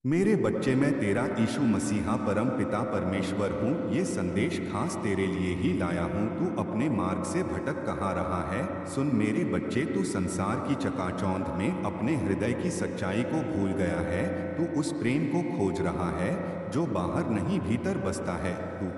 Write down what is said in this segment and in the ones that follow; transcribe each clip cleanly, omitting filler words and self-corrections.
मेरे बच्चे, मैं तेरा यीशु मसीहा परम पिता परमेश्वर हूँ। ये संदेश खास तेरे लिए ही लाया हूँ। तू अपने मार्ग से भटक कहाँ रहा है? सुन मेरे बच्चे, तू संसार की चकाचौंध में अपने हृदय की सच्चाई को भूल गया है। तू उस प्रेम को खोज रहा है जो बाहर नहीं भीतर बसता है। तू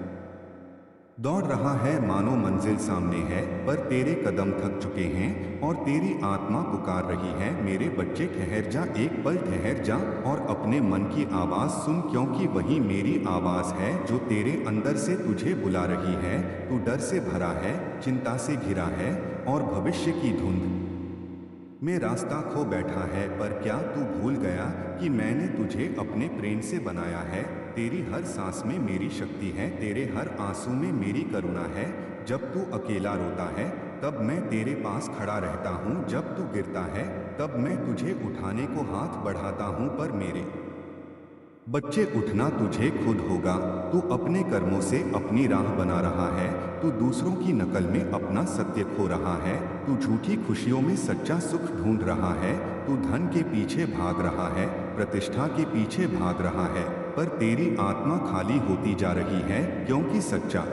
दौड़ रहा है मानो मंजिल सामने है, पर तेरे कदम थक चुके हैं और तेरी आत्मा पुकार रही है। मेरे बच्चे, ठहर जा, एक पल ठहर जा और अपने मन की आवाज़ सुन, क्योंकि वही मेरी आवाज़ है जो तेरे अंदर से तुझे बुला रही है। तू डर से भरा है, चिंता से घिरा है और भविष्य की धुंध में रास्ता खो बैठा है। पर क्या तू भूल गया कि मैंने तुझे अपने प्रेम से बनाया है? तेरी हर सांस में मेरी शक्ति है, तेरे हर आंसू में मेरी करुणा है। जब तू अकेला रोता है तब मैं तेरे पास खड़ा रहता हूँ, जब तू गिरता है तब मैं तुझे उठाने को हाथ बढ़ाता हूँ। पर मेरे बच्चे, उठना तुझे खुद होगा। तू अपने कर्मों से अपनी राह बना रहा है, तू दूसरों की नकल में अपना सत्य खो रहा है, तू झूठी खुशियों में सच्चा सुख ढूंढ रहा है, तू धन के पीछे भाग रहा है, प्रतिष्ठा के पीछे भाग रहा है। पर तेरी आत्मा खाली होती जा रही है, क्योंकि सच्चा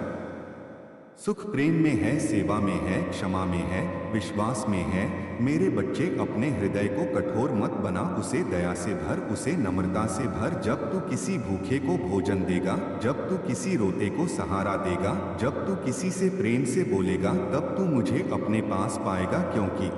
सुख प्रेम में है, सेवा में है, क्षमा में है, विश्वास में है। मेरे बच्चे, अपने हृदय को कठोर मत बना, उसे दया से भर, उसे नम्रता से भर। जब तू किसी भूखे को भोजन देगा, जब तू किसी रोते को सहारा देगा, जब तू किसी से प्रेम से बोलेगा, तब तू मुझे अपने पास पाएगा। क्योंकि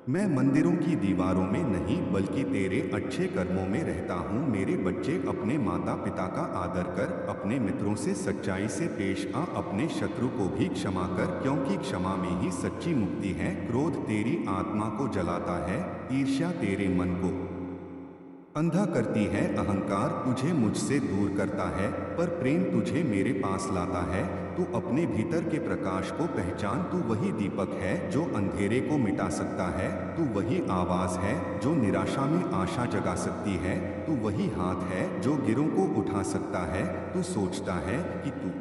मैं मंदिरों की दीवारों में नहीं बल्कि तेरे अच्छे कर्मों में रहता हूँ। मेरे बच्चे, अपने माता पिता का आदर कर, अपने मित्रों से सच्चाई से पेश आ, अपने शत्रु को भी क्षमा कर, क्योंकि क्षमा में ही सच्ची मुक्ति है। क्रोध तेरी आत्मा को जलाता है, ईर्ष्या तेरे मन को अंधा करती है, अहंकार तुझे मुझसे दूर करता है, पर प्रेम तुझे मेरे पास लाता है। तू अपने भीतर के प्रकाश को पहचान, तू वही दीपक है जो अंधेरे को मिटा सकता है, तू वही आवाज़ है जो निराशा में आशा जगा सकती है, तू वही हाथ है जो गिरों को उठा सकता है। तू सोचता है कि तू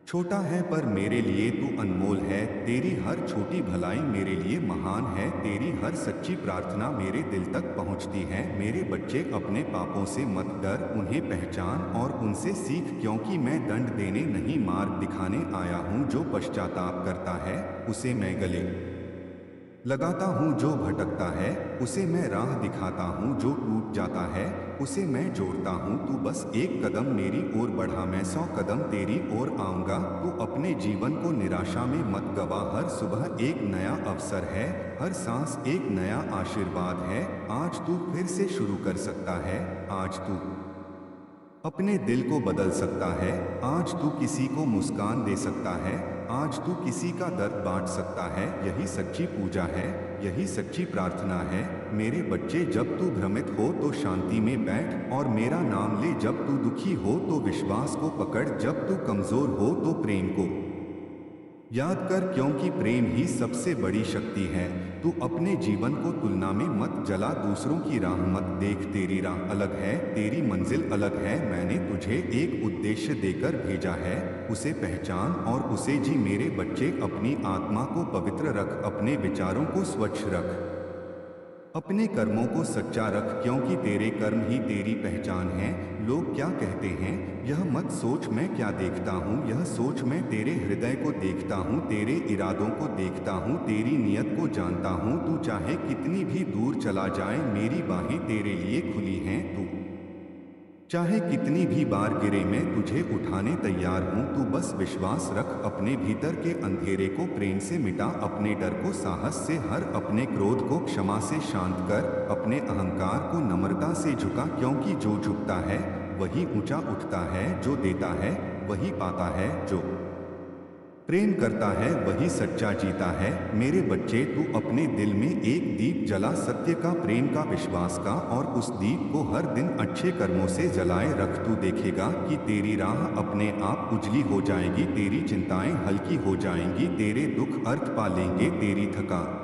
छोटा है, पर मेरे लिए तू अनमोल है। तेरी हर छोटी भलाई मेरे लिए महान है, तेरी हर सच्ची प्रार्थना मेरे दिल तक पहुंचती है। मेरे बच्चे, अपने पापों से मत डर, उन्हें पहचान और उनसे सीख, क्योंकि मैं दंड देने नहीं मार्ग दिखाने आया हूं। जो पश्चाताप करता है उसे मैं गले लगाता हूँ, जो भटकता है उसे मैं राह दिखाता हूँ, जो टूट जाता है उसे मैं जोड़ता हूँ। तू बस एक कदम मेरी ओर बढ़ा, मैं 100 कदम तेरी ओर आऊँगा। तू अपने जीवन को निराशा में मत गवा, हर सुबह एक नया अवसर है, हर सांस एक नया आशीर्वाद है। आज तू फिर से शुरू कर सकता है, आज तू अपने दिल को बदल सकता है, आज तू किसी को मुस्कान दे सकता है, आज तू किसी का दर्द बांट सकता है। यही सच्ची पूजा है, यही सच्ची प्रार्थना है। मेरे बच्चे, जब तू भ्रमित हो तो शांति में बैठ और मेरा नाम ले, जब तू दुखी हो तो विश्वास को पकड़, जब तू कमजोर हो तो प्रेम को याद कर, क्योंकि प्रेम ही सबसे बड़ी शक्ति है। तू अपने जीवन को तुलना में मत जला, दूसरों की राह मत देख, तेरी राह अलग है, तेरी मंजिल अलग है। मैंने तुझे एक उद्देश्य देकर भेजा है, उसे पहचान और उसे जी। मेरे बच्चे, अपनी आत्मा को पवित्र रख, अपने विचारों को स्वच्छ रख, अपने कर्मों को सच्चा रख, क्योंकि तेरे कर्म ही तेरी पहचान है। लोग क्या कहते हैं यह मत सोच, मैं क्या देखता हूँ यह सोच। मैं तेरे हृदय को देखता हूँ, तेरे इरादों को देखता हूँ, तेरी नीयत को जानता हूँ। तू चाहे कितनी भी दूर चला जाए, मेरी बाहें तेरे लिए खुली हैं। तू चाहे कितनी भी बार गिरे, मैं तुझे उठाने तैयार हूँ। तू बस विश्वास रख, अपने भीतर के अंधेरे को प्रेम से मिटा, अपने डर को साहस से हर, अपने क्रोध को क्षमा से शांत कर, अपने अहंकार को नम्रता से झुका, क्योंकि जो झुकता है वही ऊंचा उठता है, जो देता है वही पाता है, जो प्रेम करता है वही सच्चा जीता है। मेरे बच्चे, तू अपने दिल में एक दीप जला, सत्य का, प्रेम का, विश्वास का, और उस दीप को हर दिन अच्छे कर्मों से जलाए रख। तू देखेगा कि तेरी राह अपने आप उजली हो जाएगी, तेरी चिंताएं हल्की हो जाएंगी, तेरे दुख अर्थ पा लेंगे, तेरी थकान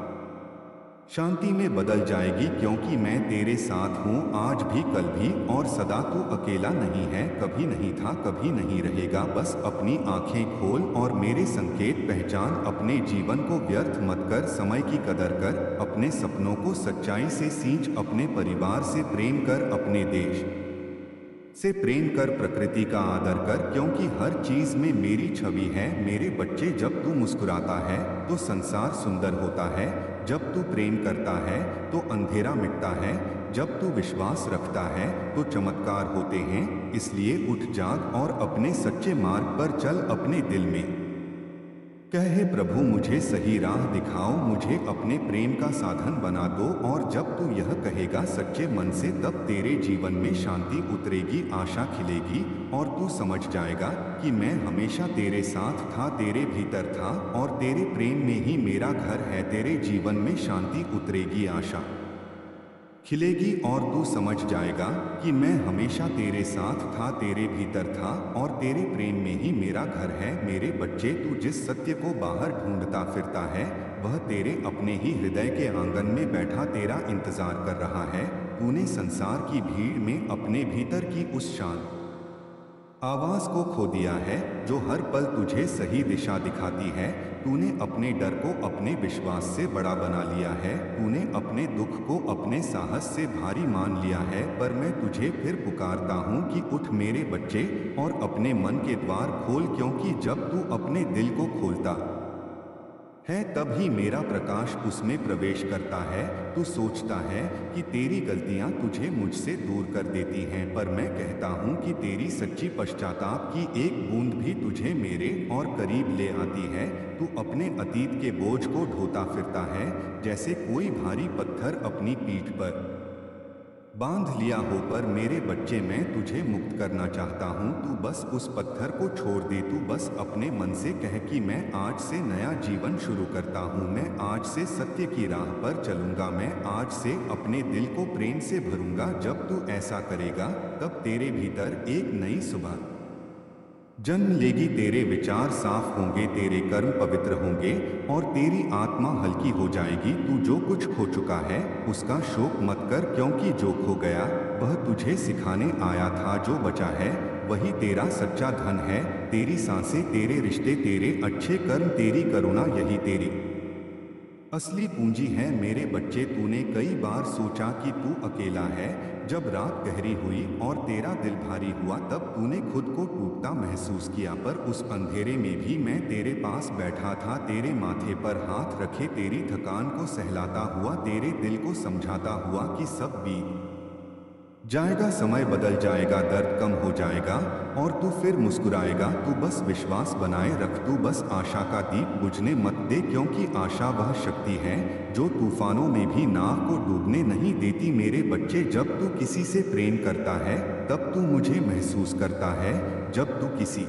शांति में बदल जाएगी, क्योंकि मैं तेरे साथ हूँ आज भी, कल भी और सदा। तू अकेला नहीं है, कभी नहीं था, कभी नहीं रहेगा। बस अपनी आंखें खोल और मेरे संकेत पहचान। अपने जीवन को व्यर्थ मत कर, समय की कदर कर। अपने सपनों को सच्चाई से सींच। अपने परिवार से प्रेम कर, अपने देश से प्रेम कर, प्रकृति का आदर कर, क्योंकि हर चीज में मेरी छवि है। मेरे बच्चे, जब तू मुस्कुराता है तो संसार सुंदर होता है। जब तू प्रेम करता है तो अंधेरा मिटता है। जब तू विश्वास रखता है तो चमत्कार होते हैं। इसलिए उठ, जाग और अपने सच्चे मार्ग पर चल। अपने दिल में कह, हे प्रभु मुझे सही राह दिखाओ, मुझे अपने प्रेम का साधन बना दो। और जब तू यह कहेगा सच्चे मन से, तब तेरे जीवन में शांति उतरेगी, आशा खिलेगी और तू समझ जाएगा कि मैं हमेशा तेरे साथ था, तेरे भीतर था और तेरे प्रेम में ही मेरा घर है। तेरे जीवन में शांति उतरेगी, आशा खिलेगी और तू समझ जाएगा कि मैं हमेशा तेरे साथ था, तेरे भीतर था और तेरे प्रेम में ही मेरा घर है। मेरे बच्चे, तू जिस सत्य को बाहर ढूंढता फिरता है, वह तेरे अपने ही हृदय के आंगन में बैठा तेरा इंतजार कर रहा है। तूने संसार की भीड़ में अपने भीतर की उस शांत आवाज को खो दिया है, जो हर पल तुझे सही दिशा दिखाती है। तूने अपने डर को अपने विश्वास से बड़ा बना लिया है। तूने अपने दुख को अपने साहस से भारी मान लिया है। पर मैं तुझे फिर पुकारता हूँ कि उठ मेरे बच्चे और अपने मन के द्वार खोल, क्योंकि जब तू अपने दिल को खोलता है तब ही मेरा प्रकाश उसमें प्रवेश करता है। तू सोचता है कि तेरी गलतियां तुझे मुझसे दूर कर देती हैं, पर मैं कहता हूँ कि तेरी सच्ची पश्चाताप की एक बूंद भी तुझे मेरे और करीब ले आती है। तू अपने अतीत के बोझ को ढोता फिरता है, जैसे कोई भारी पत्थर अपनी पीठ पर बांध लिया हो। पर मेरे बच्चे, मैं तुझे मुक्त करना चाहता हूँ। तू बस उस पत्थर को छोड़ दे। तू बस अपने मन से कह कि मैं आज से नया जीवन शुरू करता हूँ। मैं आज से सत्य की राह पर चलूंगा। मैं आज से अपने दिल को प्रेम से भरूंगा। जब तू ऐसा करेगा तब तेरे भीतर एक नई सुबह जन्म लेगी। तेरे विचार साफ होंगे, तेरे कर्म पवित्र होंगे और तेरी आत्मा हल्की हो जाएगी। तू जो कुछ खो चुका है उसका शोक मत कर, क्योंकि जो खो गया वह तुझे सिखाने आया था। जो बचा है वही तेरा सच्चा धन है। तेरी सांसें, तेरे रिश्ते, तेरे अच्छे कर्म, तेरी करुणा, यही तेरी असली पूंजी है। मेरे बच्चे, तूने कई बार सोचा कि तू अकेला है। जब रात गहरी हुई और तेरा दिल भारी हुआ, तब तूने खुद को टूटता महसूस किया। पर उस अंधेरे में भी मैं तेरे पास बैठा था, तेरे माथे पर हाथ रखे, तेरी थकान को सहलाता हुआ, तेरे दिल को समझाता हुआ कि सब बीत जाएगा, समय बदल जाएगा, दर्द कम हो जाएगा और तू फिर मुस्कुराएगा। तू बस विश्वास बनाए रख, तू बस आशा का दीप बुझने मत दे, क्योंकि आशा वह शक्ति है जो तूफानों में भी नाव को डूबने नहीं देती। मेरे बच्चे, जब तू किसी से प्रेम करता है तब तू मुझे महसूस करता है। जब तू किसी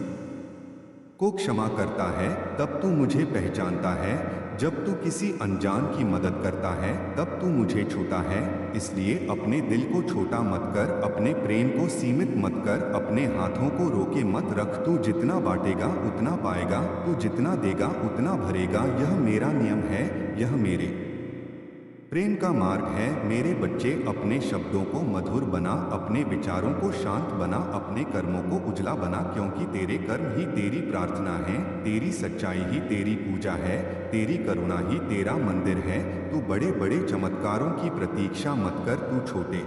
को क्षमा करता है तब तू मुझे पहचानता है। जब तू किसी अनजान की मदद करता है तब तू मुझे छूता है। इसलिए अपने दिल को छोटा मत कर, अपने प्रेम को सीमित मत कर, अपने हाथों को रोके मत रख। तू जितना बांटेगा उतना पाएगा, तू जितना देगा उतना भरेगा। यह मेरा नियम है, यह मेरे प्रेम का मार्ग है। मेरे बच्चे, अपने शब्दों को मधुर बना, अपने विचारों को शांत बना, अपने कर्मों को उजला बना, क्योंकि तेरे कर्म ही तेरी प्रार्थना है, तेरी सच्चाई ही तेरी पूजा है, तेरी करुणा ही तेरा मंदिर है। तू बड़े बड़े चमत्कारों की प्रतीक्षा मत कर, तू छोटे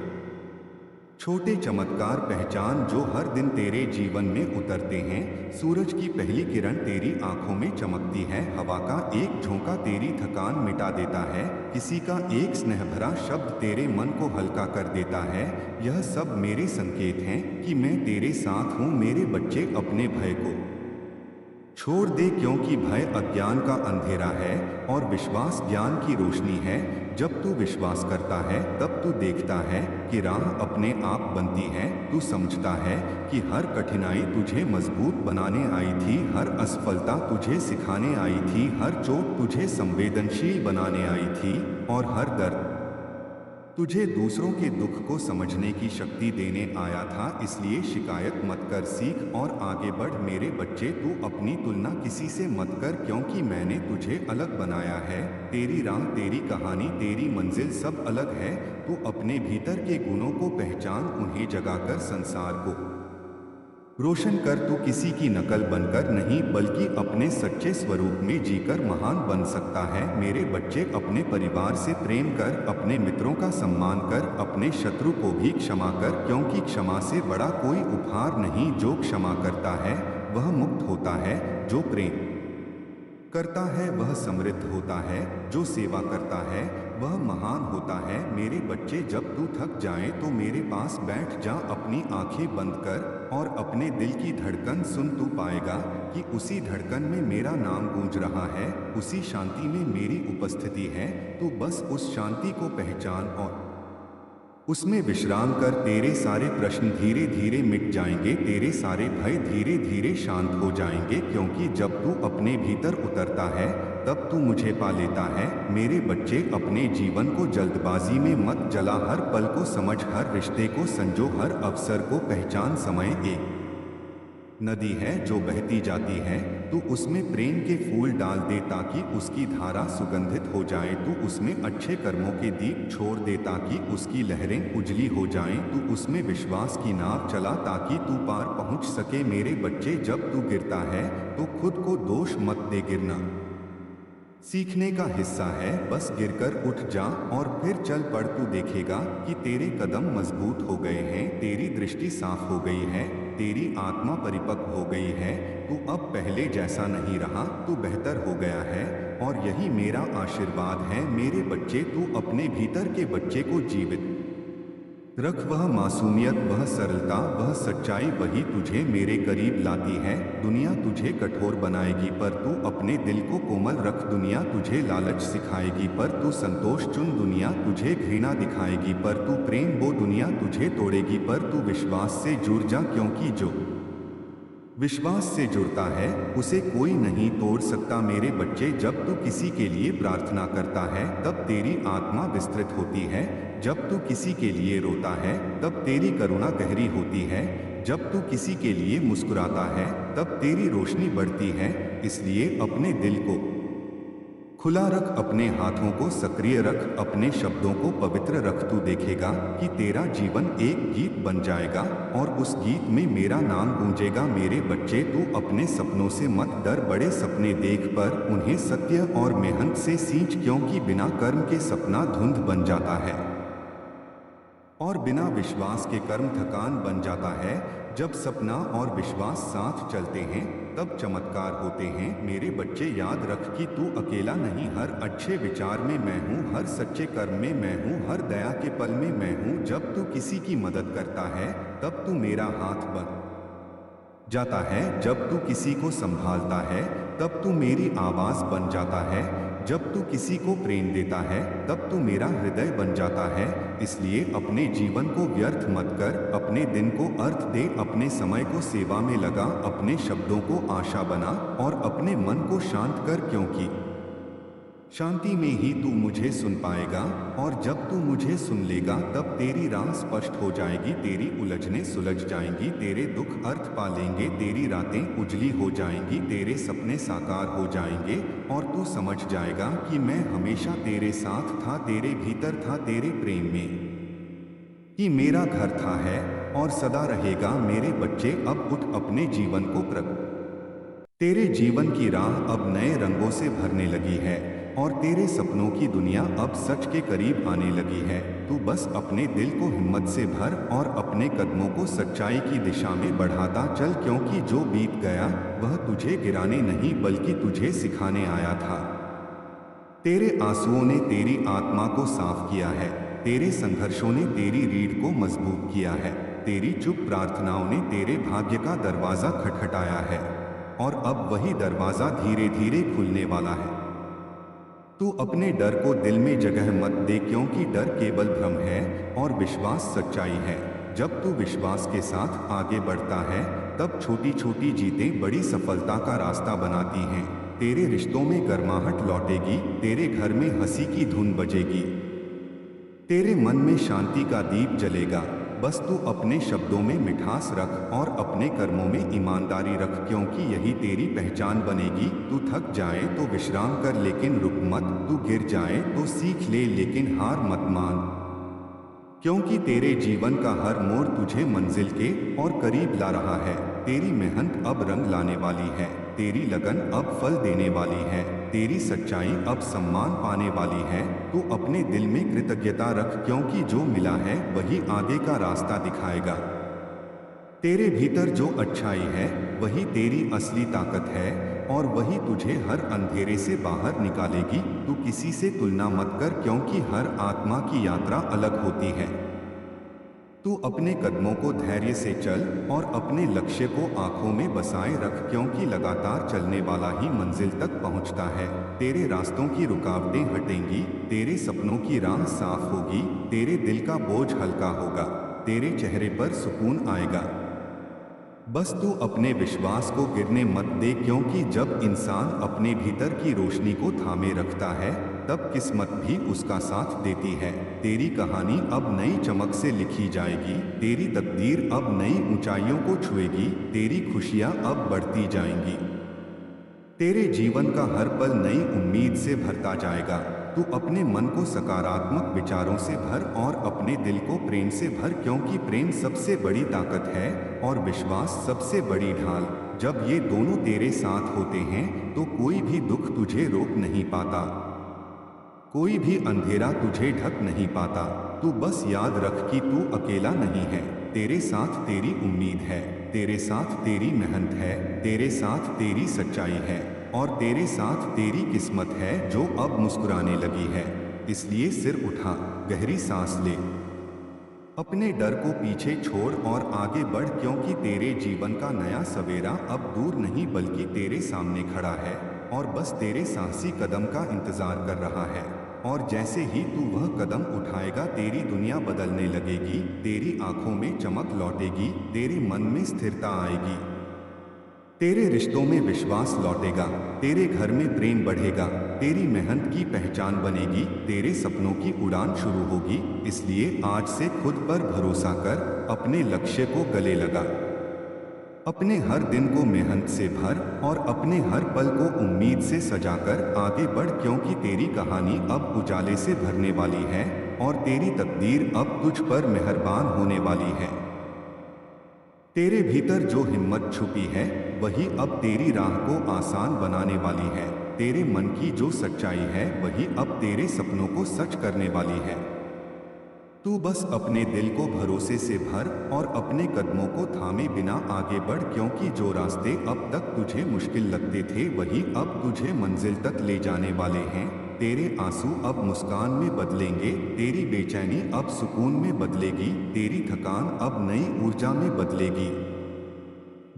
छोटे चमत्कार पहचान जो हर दिन तेरे जीवन में उतरते हैं। सूरज की पहली किरण तेरी आंखों में चमकती है, हवा का एक झोंका तेरी थकान मिटा देता है, किसी का एक स्नेह भरा शब्द तेरे मन को हल्का कर देता है। यह सब मेरे संकेत हैं कि मैं तेरे साथ हूँ। मेरे बच्चे, अपने भय को छोड़ दे, क्योंकि भय अज्ञान का अंधेरा है और विश्वास ज्ञान की रोशनी है। जब तू विश्वास करता है तब तू देखता है कि राह अपने आप बनती है। तू समझता है कि हर कठिनाई तुझे मजबूत बनाने आई थी, हर असफलता तुझे सिखाने आई थी, हर चोट तुझे संवेदनशील बनाने आई थी और हर दर्द तुझे दूसरों के दुख को समझने की शक्ति देने आया था, इसलिए शिकायत मत कर, सीख और आगे बढ़ मेरे बच्चे। तू अपनी तुलना किसी से मत कर, क्योंकि मैंने तुझे अलग बनाया है। तेरी राह, तेरी कहानी, तेरी मंजिल सब अलग है। तू अपने भीतर के गुणों को पहचान, उन्हें जगाकर संसार को रोशन कर। तू किसी की नकल बनकर नहीं, बल्कि अपने सच्चे स्वरूप में जीकर महान बन सकता है। मेरे बच्चे, अपने परिवार से प्रेम कर, अपने मित्रों का सम्मान कर, अपने शत्रु को भी क्षमा कर, क्योंकि क्षमा से बड़ा कोई उपहार नहीं। जो क्षमा करता है वह मुक्त होता है, जो प्रेम करता है वह समृद्ध होता है, जो सेवा करता है वह महान होता है। मेरे बच्चे, जब तू थक जाए तो मेरे पास बैठ जा, अपनी आंखें बंद कर और अपने दिल की धड़कन सुन। तू पाएगा कि उसी धड़कन में मेरा नाम गूंज रहा है, उसी शांति में मेरी उपस्थिति है। तू बस उस शांति को पहचान और उसमें विश्राम कर। तेरे सारे प्रश्न धीरे धीरे मिट जाएंगे, तेरे सारे भय धीरे धीरे शांत हो जाएंगे, क्योंकि जब तू अपने भीतर उतरता है तब तू मुझे पा लेता है। मेरे बच्चे, अपने जीवन को जल्दबाजी में मत जला, हर पल को समझ, हर रिश्ते को संजो, हर अवसर को पहचान। समय एक नदी है जो बहती जाती है, तू उसमें प्रेम के फूल डाल दे ताकि उसकी धारा सुगंधित हो जाए। तू उसमें अच्छे कर्मों के दीप छोड़ दे ताकि उसकी लहरें उजली हो जाएं। तू उसमें विश्वास की नाव चला ताकि तू पार पहुंच सके। मेरे बच्चे, जब तू गिरता है तो खुद को दोष मत दे, गिरना सीखने का हिस्सा है। बस गिरकर उठ जा और फिर चल पड़। तू देखेगा कि तेरे कदम मजबूत हो गए हैं, तेरी दृष्टि साफ हो गई है, तेरी आत्मा परिपक्व हो गई है। तू अब पहले जैसा नहीं रहा, तू बेहतर हो गया है, और यही मेरा आशीर्वाद है। मेरे बच्चे, तू अपने भीतर के बच्चे को जीवित रख। वह मासूमियत, वह सरलता, वह सच्चाई, वही तुझे मेरे करीब लाती है। दुनिया तुझे कठोर बनाएगी पर तू अपने दिल को कोमल रख। दुनिया तुझे लालच सिखाएगी पर तू संतोष चुन। दुनिया तुझे घृणा दिखाएगी पर तू प्रेम बो। दुनिया तुझे तोड़ेगी पर तू विश्वास से जुड़ जा, क्योंकि जो विश्वास से जुड़ता है उसे कोई नहीं तोड़ सकता। मेरे बच्चे, जब तू किसी के लिए प्रार्थना करता है तब तेरी आत्मा विस्तृत होती है। जब तू किसी के लिए रोता है तब तेरी करुणा गहरी होती है। जब तू किसी के लिए मुस्कुराता है तब तेरी रोशनी बढ़ती है। इसलिए अपने दिल को खुला रख, अपने हाथों को सक्रिय रख, अपने शब्दों को पवित्र रख। तू देखेगा कि तेरा जीवन एक गीत बन जाएगा और उस गीत में मेरा नाम गूंजेगा। मेरे बच्चे, तू अपने सपनों से मत डर, बड़े सपने देख पर उन्हें सत्य और मेहनत से सींच, क्योंकि बिना कर्म के सपना धुंध बन जाता है और बिना विश्वास के कर्म थकान बन जाता है। जब सपना और विश्वास साथ चलते हैं तब चमत्कार होते हैं। मेरे बच्चे, याद रख कि तू अकेला नहीं, हर अच्छे विचार में मैं हूँ, हर सच्चे कर्म में मैं हूँ, हर दया के पल में मैं हूँ। जब तू किसी की मदद करता है तब तू मेरा हाथ बन जाता है। जब तू किसी को संभालता है तब तू मेरी आवाज़ बन जाता है। जब तू किसी को प्रेम देता है तब तू मेरा हृदय बन जाता है। इसलिए अपने जीवन को व्यर्थ मत कर, अपने दिन को अर्थ दे, अपने समय को सेवा में लगा, अपने शब्दों को आशा बना और अपने मन को शांत कर, क्योंकि शांति में ही तू मुझे सुन पाएगा। और जब तू मुझे सुन लेगा तब तेरी राह स्पष्ट हो जाएगी, तेरी उलझनें सुलझ जाएंगी, तेरे दुख अर्थ पा लेंगे, तेरी रातें उजली हो जाएंगी, तेरे सपने साकार हो जाएंगे और तू समझ जाएगा कि मैं हमेशा तेरे साथ था, तेरे भीतर था, तेरे प्रेम में ही मेरा घर था, है और सदा रहेगा। मेरे बच्चे, अब उठ, अपने जीवन को तेरे जीवन की राह अब नए रंगों से भरने लगी है और तेरे सपनों की दुनिया अब सच के करीब आने लगी है। तू बस अपने दिल को हिम्मत से भर और अपने कदमों को सच्चाई की दिशा में बढ़ाता चल, क्योंकि जो बीत गया वह तुझे गिराने नहीं बल्कि तुझे सिखाने आया था। तेरे आंसुओं ने तेरी आत्मा को साफ किया है, तेरे संघर्षों ने तेरी रीढ़ को मजबूत किया है, तेरी चुप प्रार्थनाओं ने तेरे भाग्य का दरवाजा खटखटाया है और अब वही दरवाजा धीरे धीरे खुलने वाला है। तू अपने डर को दिल में जगह मत दे, क्योंकि डर केवल भ्रम है और विश्वास सच्चाई है। जब तू विश्वास के साथ आगे बढ़ता है तब छोटी छोटी जीतें बड़ी सफलता का रास्ता बनाती हैं। तेरे रिश्तों में गर्माहट लौटेगी, तेरे घर में हंसी की धुन बजेगी तेरे मन में शांति का दीप जलेगा। बस तू अपने शब्दों में मिठास रख और अपने कर्मों में ईमानदारी रख, क्योंकि यही तेरी पहचान बनेगी। तू थक जाए तो विश्राम कर, लेकिन रुक मत। तू गिर जाए तो सीख ले, लेकिन हार मत मान। क्योंकि तेरे जीवन का हर मोड़ तुझे मंजिल के और करीब ला रहा है। तेरी मेहनत अब रंग लाने वाली है, तेरी लगन अब फल देने वाली है, तेरी सच्चाई अब सम्मान पाने वाली है। तू अपने दिल में कृतज्ञता रख, क्योंकि जो मिला है वही आगे का रास्ता दिखाएगा। तेरे भीतर जो अच्छाई है वही तेरी असली ताकत है, और वही तुझे हर अंधेरे से बाहर निकालेगी। तू किसी से तुलना मत कर, क्योंकि हर आत्मा की यात्रा अलग होती है। तू अपने कदमों को धैर्य से चल और अपने लक्ष्य को आंखों में बसाए रख, क्योंकि लगातार चलने वाला ही मंजिल तक पहुंचता है। तेरे रास्तों की रुकावटें हटेंगी, तेरे सपनों की राह साफ होगी, तेरे दिल का बोझ हल्का होगा, तेरे चेहरे पर सुकून आएगा। बस तू अपने विश्वास को गिरने मत दे, क्योंकि जब इंसान अपने भीतर की रोशनी को थामे रखता है तब किस्मत भी उसका साथ देती है। तेरी कहानी अब नई चमक से लिखी जाएगी, तेरी तकदीर अब नई ऊंचाइयों को छुएगी, तेरी खुशियां अब बढ़ती जाएंगी। तेरे जीवन का हर पल नई उम्मीद से भरता जाएगा। तू अपने मन को सकारात्मक विचारों से भर और अपने दिल को प्रेम से भर, क्योंकि प्रेम सबसे बड़ी ताकत है और विश्वास सबसे बड़ी ढाल। जब ये दोनों तेरे साथ होते हैं तो कोई भी दुख तुझे रोक नहीं पाता, कोई भी अंधेरा तुझे ढक नहीं पाता। तू बस याद रख कि तू अकेला नहीं है। तेरे साथ तेरी उम्मीद है, तेरे साथ तेरी मेहनत है, तेरे साथ तेरी सच्चाई है, और तेरे साथ तेरी किस्मत है जो अब मुस्कुराने लगी है। इसलिए सिर उठा, गहरी सांस ले, अपने डर को पीछे छोड़ और आगे बढ़, क्योंकि तेरे जीवन का नया सवेरा अब दूर नहीं बल्कि तेरे सामने खड़ा है और बस तेरे साहसी कदम का इंतजार कर रहा है। और जैसे ही तू वह कदम उठाएगा तेरी दुनिया बदलने लगेगी, तेरी आंखों में चमक लौटेगी, तेरे मन में स्थिरता आएगी, तेरे रिश्तों में विश्वास लौटेगा, तेरे घर में प्रेम बढ़ेगा, तेरी मेहनत की पहचान बनेगी, तेरे सपनों की उड़ान शुरू होगी। इसलिए आज से खुद पर भरोसा कर, अपने लक्ष्य को गले लगा, अपने हर दिन को मेहनत से भर और अपने हर पल को उम्मीद से सजाकर आगे बढ़, क्योंकि तेरी कहानी अब उजाले से भरने वाली है और तेरी तकदीर अब तुझ पर मेहरबान होने वाली है। तेरे भीतर जो हिम्मत छुपी है वही अब तेरी राह को आसान बनाने वाली है। तेरे मन की जो सच्चाई है वही अब तेरे सपनों को सच करने वाली है। तू बस अपने दिल को भरोसे से भर और अपने कदमों को थामे बिना आगे बढ़, क्योंकि जो रास्ते अब तक तुझे मुश्किल लगते थे वही अब तुझे मंजिल तक ले जाने वाले हैं। तेरे आंसू अब मुस्कान में बदलेंगे, तेरी बेचैनी अब सुकून में बदलेगी, तेरी थकान अब नई ऊर्जा में बदलेगी।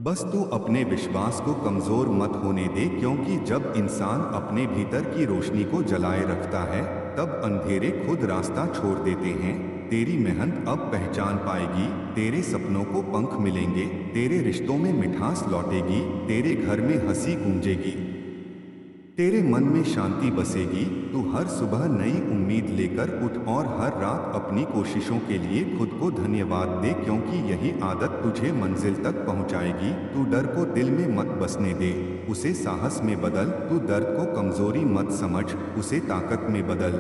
बस तू अपने विश्वास को कमजोर मत होने दे, क्योंकि जब इंसान अपने भीतर की रोशनी को जलाए रखता है तब अंधेरे खुद रास्ता छोड़ देते हैं। तेरी मेहनत अब पहचान पाएगी, तेरे सपनों को पंख मिलेंगे, तेरे रिश्तों में मिठास लौटेगी, तेरे घर में हंसी गूंजेगी, तेरे मन में शांति बसेगी। तू हर सुबह नई उम्मीद लेकर उठ और हर रात अपनी कोशिशों के लिए खुद को धन्यवाद दे, क्योंकि यही आदत तुझे मंजिल तक पहुंचाएगी। तू डर को दिल में मत बसने दे, उसे साहस में बदल। तू दर्द को कमजोरी मत समझ, उसे ताकत में बदल।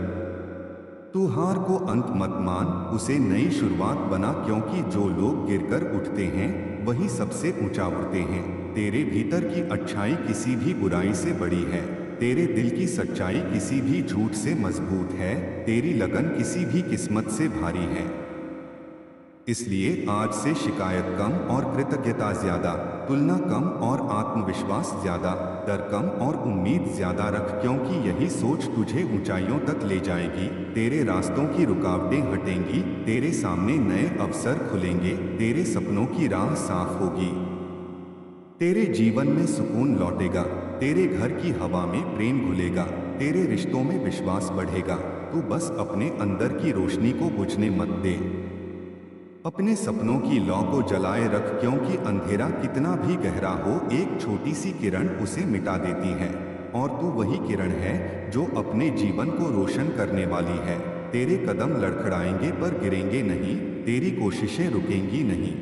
तू हार को अंत मत मान, उसे नई शुरुआत बना, क्योंकि जो लोग गिरकर उठते हैं वही सबसे ऊंचा उड़ते हैं। तेरे भीतर की अच्छाई किसी भी बुराई से बड़ी है, तेरे दिल की सच्चाई किसी भी झूठ से मजबूत है, तेरी लगन किसी भी किस्मत से भारी है। इसलिए आज से शिकायत कम और कृतज्ञता ज्यादा, तुलना कम और आत्मविश्वास ज्यादा, डर कम और उम्मीद ज्यादा रख, क्योंकि यही सोच तुझे ऊंचाइयों तक ले जाएगी। तेरे रास्तों की रुकावटें हटेंगी, तेरे सामने नए अवसर खुलेंगे, तेरे सपनों की राह साफ होगी, तेरे जीवन में सुकून लौटेगा, तेरे घर की हवा में प्रेम घुलेगा, तेरे रिश्तों में विश्वास बढ़ेगा। तू बस अपने अंदर की रोशनी को बुझने मत दे, अपने सपनों की लौ को जलाए रख, क्योंकि अंधेरा कितना भी गहरा हो एक छोटी सी किरण उसे मिटा देती है, और तू वही किरण है जो अपने जीवन को रोशन करने वाली है। तेरे कदम लड़खड़ाएंगे पर गिरेंगे नहीं, तेरी कोशिशें रुकेंगी नहीं,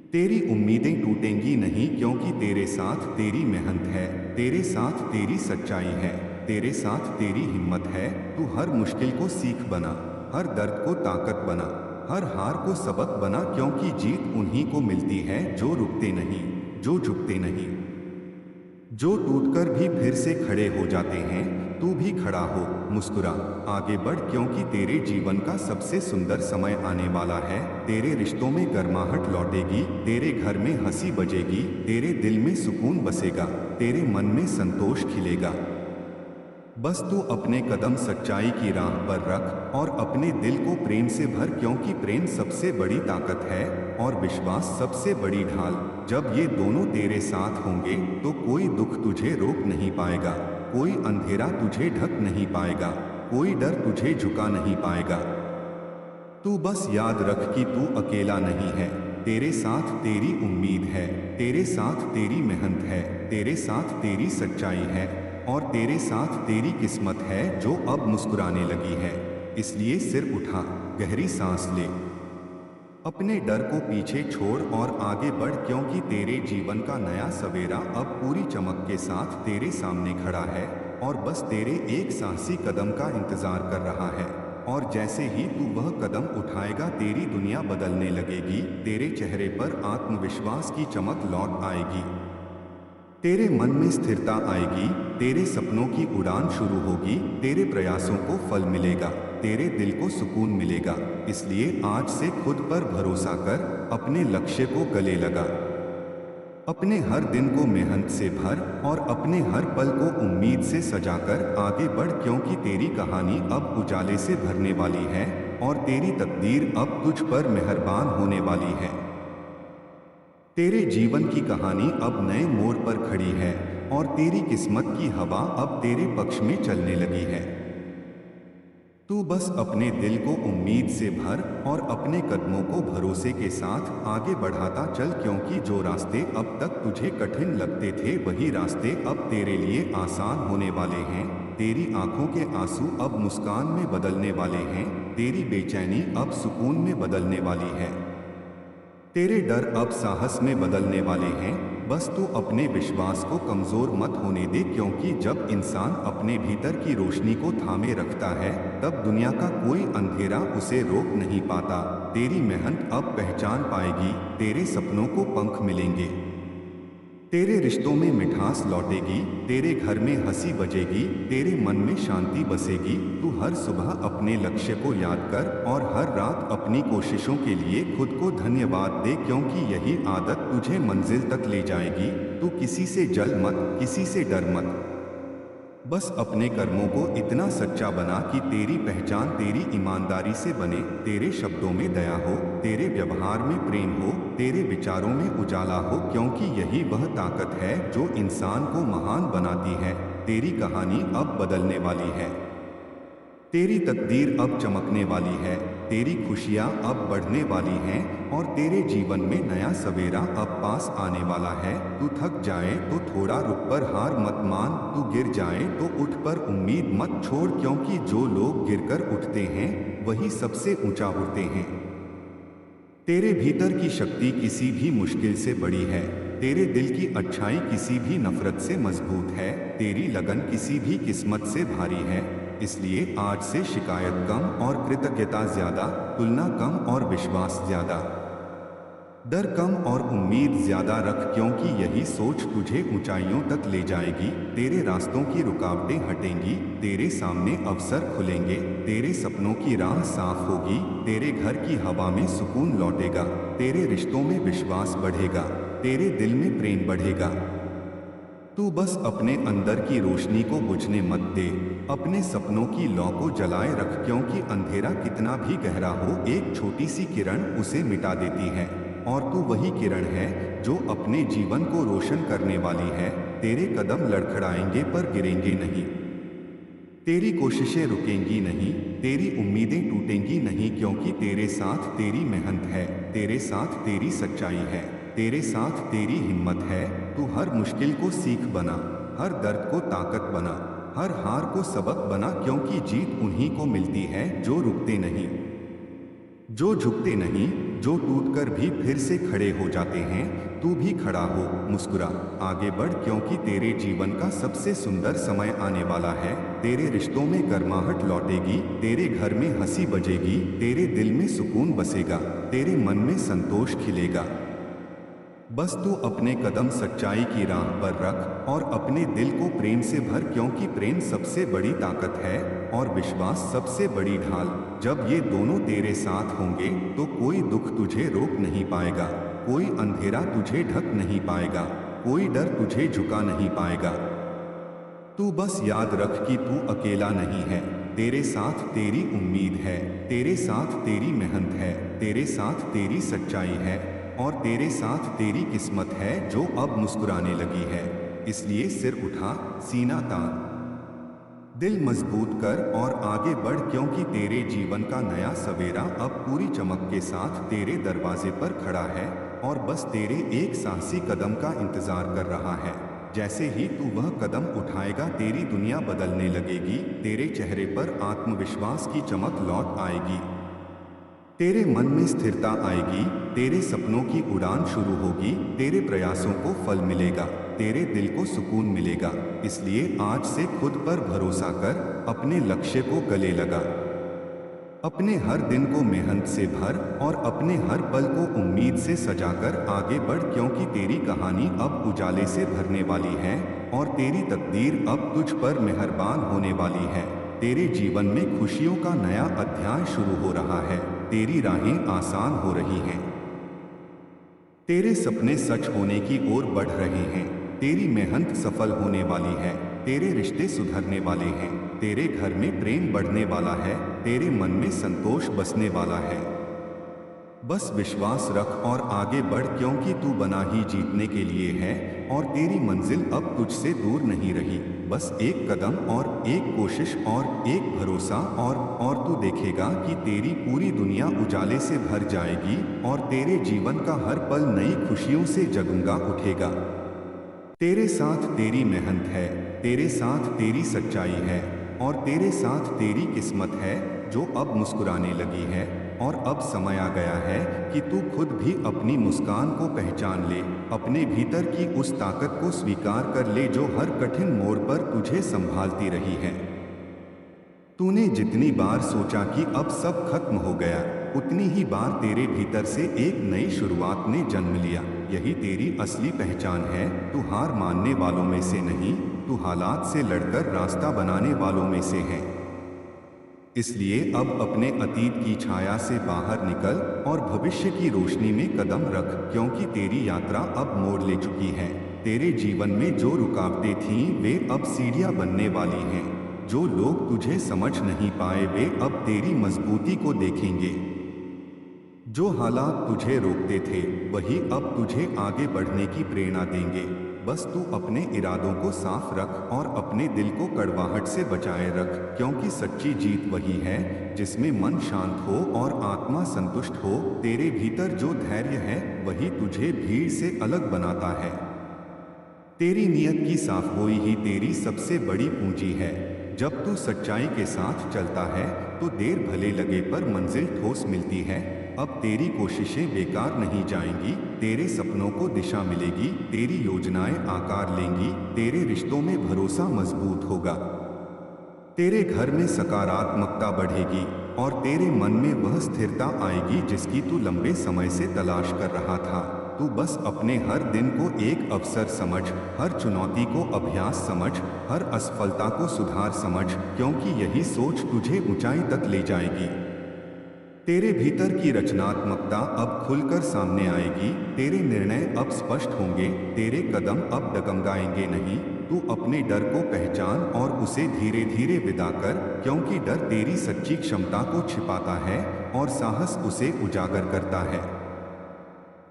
तेरी उम्मीदें टूटेंगी नहीं, क्योंकि तेरे साथ तेरी मेहनत है, तेरे साथ तेरी सच्चाई है, तेरे साथ तेरी हिम्मत है। तू हर मुश्किल को सीख बना, हर दर्द को ताकत बना, हर हार को सबक बना, क्योंकि जीत उन्हीं को मिलती है जो रुकते नहीं, जो झुकते नहीं, जो टूटकर भी फिर से खड़े हो जाते हैं। तू भी खड़ा हो, मुस्कुरा, आगे बढ़, क्योंकि तेरे जीवन का सबसे सुंदर समय आने वाला है। तेरे रिश्तों में गर्माहट लौटेगी, तेरे घर में हंसी बजेगी, तेरे दिल में सुकून बसेगा, तेरे मन में संतोष खिलेगा। बस तू अपने कदम सच्चाई की राह पर रख और अपने दिल को प्रेम से भर, क्योंकि प्रेम सबसे बड़ी ताकत है और विश्वास सबसे बड़ी ढाल। जब ये दोनों तेरे साथ होंगे तो कोई दुख तुझे रोक नहीं पाएगा, कोई अंधेरा तुझे ढक नहीं पाएगा, कोई डर तुझे झुका नहीं पाएगा। तू बस याद रख कि तू अकेला नहीं है, तेरे साथ तेरी उम्मीद है, तेरे साथ तेरी मेहनत है, तेरे साथ तेरी सच्चाई है और तेरे साथ तेरी किस्मत है जो अब मुस्कुराने लगी है। इसलिए सिर उठा, गहरी सांस ले, अपने डर को पीछे छोड़ और आगे बढ़, क्योंकि तेरे जीवन का नया सवेरा अब पूरी चमक के साथ तेरे सामने खड़ा है और बस तेरे एक साहसी कदम का इंतजार कर रहा है। और जैसे ही तू वह कदम उठाएगा तेरी दुनिया बदलने लगेगी, तेरे चेहरे पर आत्मविश्वास की चमक लौट आएगी, तेरे मन में स्थिरता आएगी, तेरे सपनों की उड़ान शुरू होगी, तेरे प्रयासों को फल मिलेगा, तेरे दिल को सुकून मिलेगा। इसलिए आज से खुद पर भरोसा कर, अपने लक्ष्य को गले लगा, अपने हर दिन को मेहनत से भर और अपने हर पल को उम्मीद से सजाकर आगे बढ़, क्योंकि तेरी कहानी अब उजाले से भरने वाली है और तेरी तकदीर अब तुझ पर मेहरबान होने वाली है। तेरे जीवन की कहानी अब नए मोड़ पर खड़ी है और तेरी किस्मत की हवा अब तेरे पक्ष में चलने लगी है। तू बस अपने दिल को उम्मीद से भर और अपने कदमों को भरोसे के साथ आगे बढ़ाता चल, क्योंकि जो रास्ते अब तक तुझे कठिन लगते थे वही रास्ते अब तेरे लिए आसान होने वाले हैं। तेरी आंखों के आंसू अब मुस्कान में बदलने वाले हैं, तेरी बेचैनी अब सुकून में बदलने वाली है, तेरे डर अब साहस में बदलने वाले हैं। बस तू अपने विश्वास को कमजोर मत होने दे, क्योंकि जब इंसान अपने भीतर की रोशनी को थामे रखता है तब दुनिया का कोई अंधेरा उसे रोक नहीं पाता। तेरी मेहनत अब पहचान पाएगी, तेरे सपनों को पंख मिलेंगे, तेरे रिश्तों में मिठास लौटेगी, तेरे घर में हंसी बजेगी, तेरे मन में शांति बसेगी। तू हर सुबह अपने लक्ष्य को याद कर और हर रात अपनी कोशिशों के लिए खुद को धन्यवाद दे, क्योंकि यही आदत तुझे मंजिल तक ले जाएगी। तू किसी से जल मत, किसी से डर मत, बस अपने कर्मों को इतना सच्चा बना कि तेरी पहचान तेरी ईमानदारी से बने, तेरे शब्दों में दया हो, तेरे व्यवहार में प्रेम हो, तेरे विचारों में उजाला हो, क्योंकि यही वह ताकत है जो इंसान को महान बनाती है। तेरी कहानी अब बदलने वाली है, तेरी तकदीर अब चमकने वाली है, तेरी खुशियाँ अब बढ़ने वाली हैं और तेरे जीवन में नया सवेरा अब पास आने वाला है। तू थक जाए तो थोड़ा रुक पर हार मत मान, तू गिर जाए तो उठ पर उम्मीद मत छोड़, क्योंकि जो लोग गिरकर उठते हैं वही सबसे ऊंचा उड़ते हैं। तेरे भीतर की शक्ति किसी भी मुश्किल से बड़ी है, तेरे दिल की अच्छाई किसी भी नफरत से मजबूत है, तेरी लगन किसी भी किस्मत से भारी है। इसलिए आज से शिकायत कम और कृतज्ञता ज्यादा, तुलना कम और विश्वास ज्यादा, डर कम और उम्मीद ज्यादा रख, क्योंकि यही सोच तुझे ऊंचाइयों तक ले जाएगी। तेरे रास्तों की रुकावटें हटेंगी, तेरे सामने अवसर खुलेंगे, तेरे सपनों की राह साफ होगी, तेरे घर की हवा में सुकून लौटेगा, तेरे रिश्तों में विश्वास बढ़ेगा, तेरे दिल में प्रेम बढ़ेगा। तू बस अपने अंदर की रोशनी को बुझने मत दे, अपने सपनों की लौ को जलाए रख, क्योंकि अंधेरा कितना भी गहरा हो एक छोटी सी किरण उसे मिटा देती है और तू वही किरण है जो अपने जीवन को रोशन करने वाली है। तेरे कदम लड़खड़ाएंगे पर गिरेंगे नहीं, तेरी कोशिशें रुकेंगी नहीं, तेरी उम्मीदें टूटेंगी नहीं, क्योंकि तेरे साथ तेरी मेहनत है, तेरे साथ तेरी सच्चाई है, तेरे साथ तेरी हिम्मत है। तू हर मुश्किल को सीख बना, हर दर्द को ताकत बना, हर हार को सबक बना, क्योंकि जीत उन्हीं को मिलती है जो रुकते नहीं, जो झुकते नहीं, जो टूटकर भी फिर से खड़े हो जाते हैं। तू भी खड़ा हो, मुस्कुरा, आगे बढ़, क्योंकि तेरे जीवन का सबसे सुंदर समय आने वाला है। तेरे रिश्तों में गर्माहट लौटेगी, तेरे घर में हंसी बजेगी, तेरे दिल में सुकून बसेगा, तेरे मन में संतोष खिलेगा। बस तू अपने कदम सच्चाई की राह पर रख और अपने दिल को प्रेम से भर, क्योंकि प्रेम सबसे बड़ी ताकत है और विश्वास सबसे बड़ी ढाल। जब ये दोनों तेरे साथ होंगे तो कोई दुख तुझे रोक नहीं पाएगा, कोई अंधेरा तुझे ढक नहीं पाएगा, कोई डर तुझे झुका नहीं पाएगा। तू बस याद रख कि तू अकेला नहीं है, तेरे साथ तेरी उम्मीद है, तेरे साथ तेरी मेहनत है, तेरे साथ तेरी सच्चाई है और तेरे साथ तेरी किस्मत है जो अब मुस्कुराने लगी है। इसलिए सिर उठा, सीना तान, दिल मजबूत कर और आगे बढ़, क्योंकि तेरे जीवन का नया सवेरा अब पूरी चमक के साथ तेरे दरवाजे पर खड़ा है और बस तेरे एक साहसी कदम का इंतजार कर रहा है। जैसे ही तू वह कदम उठाएगा तेरी दुनिया बदलने लगेगी, तेरे चेहरे पर आत्मविश्वास की चमक लौट आएगी, तेरे मन में स्थिरता आएगी, तेरे सपनों की उड़ान शुरू होगी, तेरे प्रयासों को फल मिलेगा, तेरे दिल को सुकून मिलेगा। इसलिए आज से खुद पर भरोसा कर, अपने लक्ष्य को गले लगा, अपने हर दिन को मेहनत से भर और अपने हर पल को उम्मीद से सजाकर आगे बढ़, क्योंकि तेरी कहानी अब उजाले से भरने वाली है और तेरी तकदीर अब तुझ पर मेहरबान होने वाली है। तेरे जीवन में खुशियों का नया अध्याय शुरू हो रहा है, तेरी राहें आसान हो रही हैं, तेरे सपने सच होने की ओर बढ़ रहे हैं, तेरी मेहनत सफल होने वाली है, तेरे रिश्ते सुधरने वाले हैं, तेरे घर में प्रेम बढ़ने वाला है, तेरे मन में संतोष बसने वाला है। बस विश्वास रख और आगे बढ़, क्योंकि तू बना ही जीतने के लिए है और तेरी मंजिल अब तुझसे दूर नहीं रही। बस एक कदम और एक कोशिश और एक भरोसा और तू देखेगा कि तेरी पूरी दुनिया उजाले से भर जाएगी और तेरे जीवन का हर पल नई खुशियों से जगमगा उठेगा। तेरे साथ तेरी मेहनत है, तेरे साथ तेरी सच्चाई है और तेरे साथ तेरी किस्मत है जो अब मुस्कुराने लगी है। और अब समय आ गया है कि तू खुद भी अपनी मुस्कान को पहचान ले, अपने भीतर की उस ताकत को स्वीकार कर ले जो हर कठिन मोड़ पर तुझे संभालती रही है। तूने जितनी बार सोचा कि अब सब खत्म हो गया, उतनी ही बार तेरे भीतर से एक नई शुरुआत ने जन्म लिया। यही तेरी असली पहचान है। तू हार मानने वालों में से नहीं, तू हालात से लड़कर रास्ता बनाने वालों में से है। इसलिए अब अपने अतीत की छाया से बाहर निकल और भविष्य की रोशनी में कदम रख, क्योंकि तेरी यात्रा अब मोड़ ले चुकी है। तेरे जीवन में जो रुकावटें थीं वे अब सीढ़ियां बनने वाली हैं। जो लोग तुझे समझ नहीं पाए वे अब तेरी मजबूती को देखेंगे। जो हालात तुझे रोकते थे वही अब तुझे आगे बढ़ने की प्रेरणा देंगे। बस तू अपने इरादों को साफ रख और अपने दिल को कड़वाहट से बचाए रख, क्योंकि सच्ची जीत वही है जिसमें मन शांत हो और आत्मा संतुष्ट हो। तेरे भीतर जो धैर्य है वही तुझे भीड़ से अलग बनाता है। तेरी नीयत की साफगोई ही तेरी सबसे बड़ी पूंजी है। जब तू सच्चाई के साथ चलता है तो देर भले लगे पर मंजिल ठोस मिलती है। अब तेरी कोशिशें बेकार नहीं जाएंगी, तेरे सपनों को दिशा मिलेगी, तेरी योजनाएं आकार लेंगी, तेरे रिश्तों में भरोसा मजबूत होगा, तेरे घर में सकारात्मकता बढ़ेगी और तेरे मन में वह स्थिरता आएगी जिसकी तू लंबे समय से तलाश कर रहा था। तू बस अपने हर दिन को एक अवसर समझ, हर चुनौती को अभ्यास समझ, हर असफलता को सुधार समझ, क्योंकि यही सोच तुझे ऊंचाई तक ले जाएगी। तेरे भीतर की रचनात्मकता अब खुलकर सामने आएगी, तेरे निर्णय अब स्पष्ट होंगे, तेरे कदम अब डगमगाएंगे नहीं। तू अपने डर को पहचान और उसे धीरे धीरे विदा कर, क्योंकि डर तेरी सच्ची क्षमता को छिपाता है और साहस उसे उजागर करता है।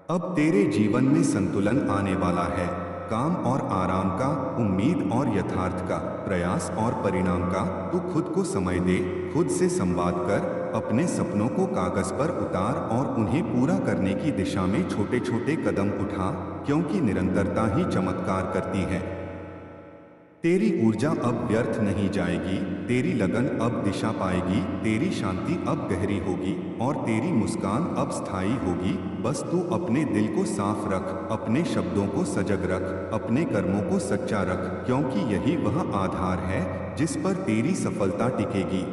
अब तेरे जीवन में संतुलन आने वाला है, काम और आराम का, उम्मीद और यथार्थ का, प्रयास और परिणाम का। तू खुद को समय दे, खुद से संवाद कर, अपने सपनों को कागज पर उतार और उन्हें पूरा करने की दिशा में छोटे छोटे कदम उठा, क्योंकि निरंतरता ही चमत्कार करती है। तेरी ऊर्जा अब व्यर्थ नहीं जाएगी, तेरी लगन अब दिशा पाएगी, तेरी शांति अब गहरी होगी और तेरी मुस्कान अब स्थायी होगी। बस तू अपने दिल को साफ रख, अपने शब्दों को सजग रख, अपने कर्मों को सच्चा रख, क्योंकि यही वह आधार है जिस पर तेरी सफलता टिकेगी।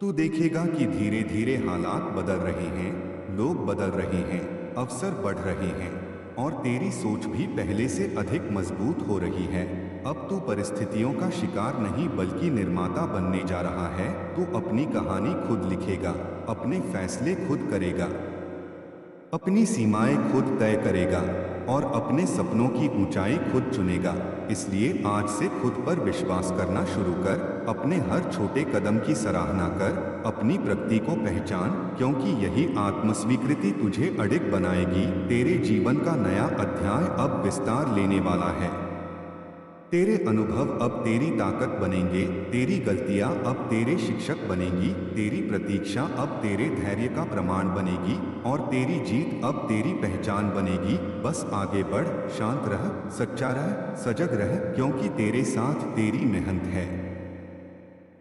तू देखेगा कि धीरे धीरे हालात बदल रहे हैं, लोग बदल रहे हैं, अवसर बढ़ रहे हैं और तेरी सोच भी पहले से अधिक मजबूत हो रही है। अब तू परिस्थितियों का शिकार नहीं बल्कि निर्माता बनने जा रहा है। तू अपनी कहानी खुद लिखेगा, अपने फैसले खुद करेगा, अपनी सीमाएं खुद तय करेगा और अपने सपनों की ऊंचाई खुद चुनेगा। इसलिए आज से खुद पर विश्वास करना शुरू कर, अपने हर छोटे कदम की सराहना कर, अपनी प्रगति को पहचान, क्योंकि यही आत्मस्वीकृति तुझे अडिग बनाएगी। तेरे जीवन का नया अध्याय अब विस्तार लेने वाला है। तेरे अनुभव अब तेरी ताकत बनेंगे, तेरी गलतियां अब तेरे शिक्षक बनेंगी, तेरी प्रतीक्षा अब तेरे धैर्य का प्रमाण बनेगी और तेरी जीत अब तेरी पहचान बनेगी। बस आगे बढ़, शांत रह, सच्चा रह, सजग रह, क्योंकि तेरे साथ तेरी मेहनत है,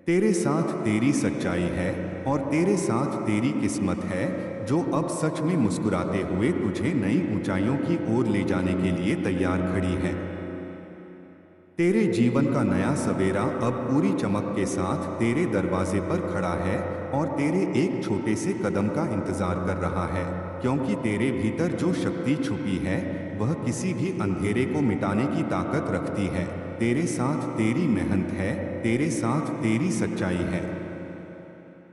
तेरे साथ तेरी सच्चाई है और तेरे साथ तेरी किस्मत है, जो अब सच में मुस्कुराते हुए तुझे नई ऊंचाइयों की ओर ले जाने के लिए तैयार खड़ी है। तेरे जीवन का नया सवेरा अब पूरी चमक के साथ तेरे दरवाजे पर खड़ा है और तेरे एक छोटे से कदम का इंतजार कर रहा है, क्योंकि तेरे भीतर जो शक्ति छुपी है वह किसी भी अंधेरे को मिटाने की ताकत रखती है। तेरे साथ तेरी मेहनत है, तेरे साथ तेरी सच्चाई है,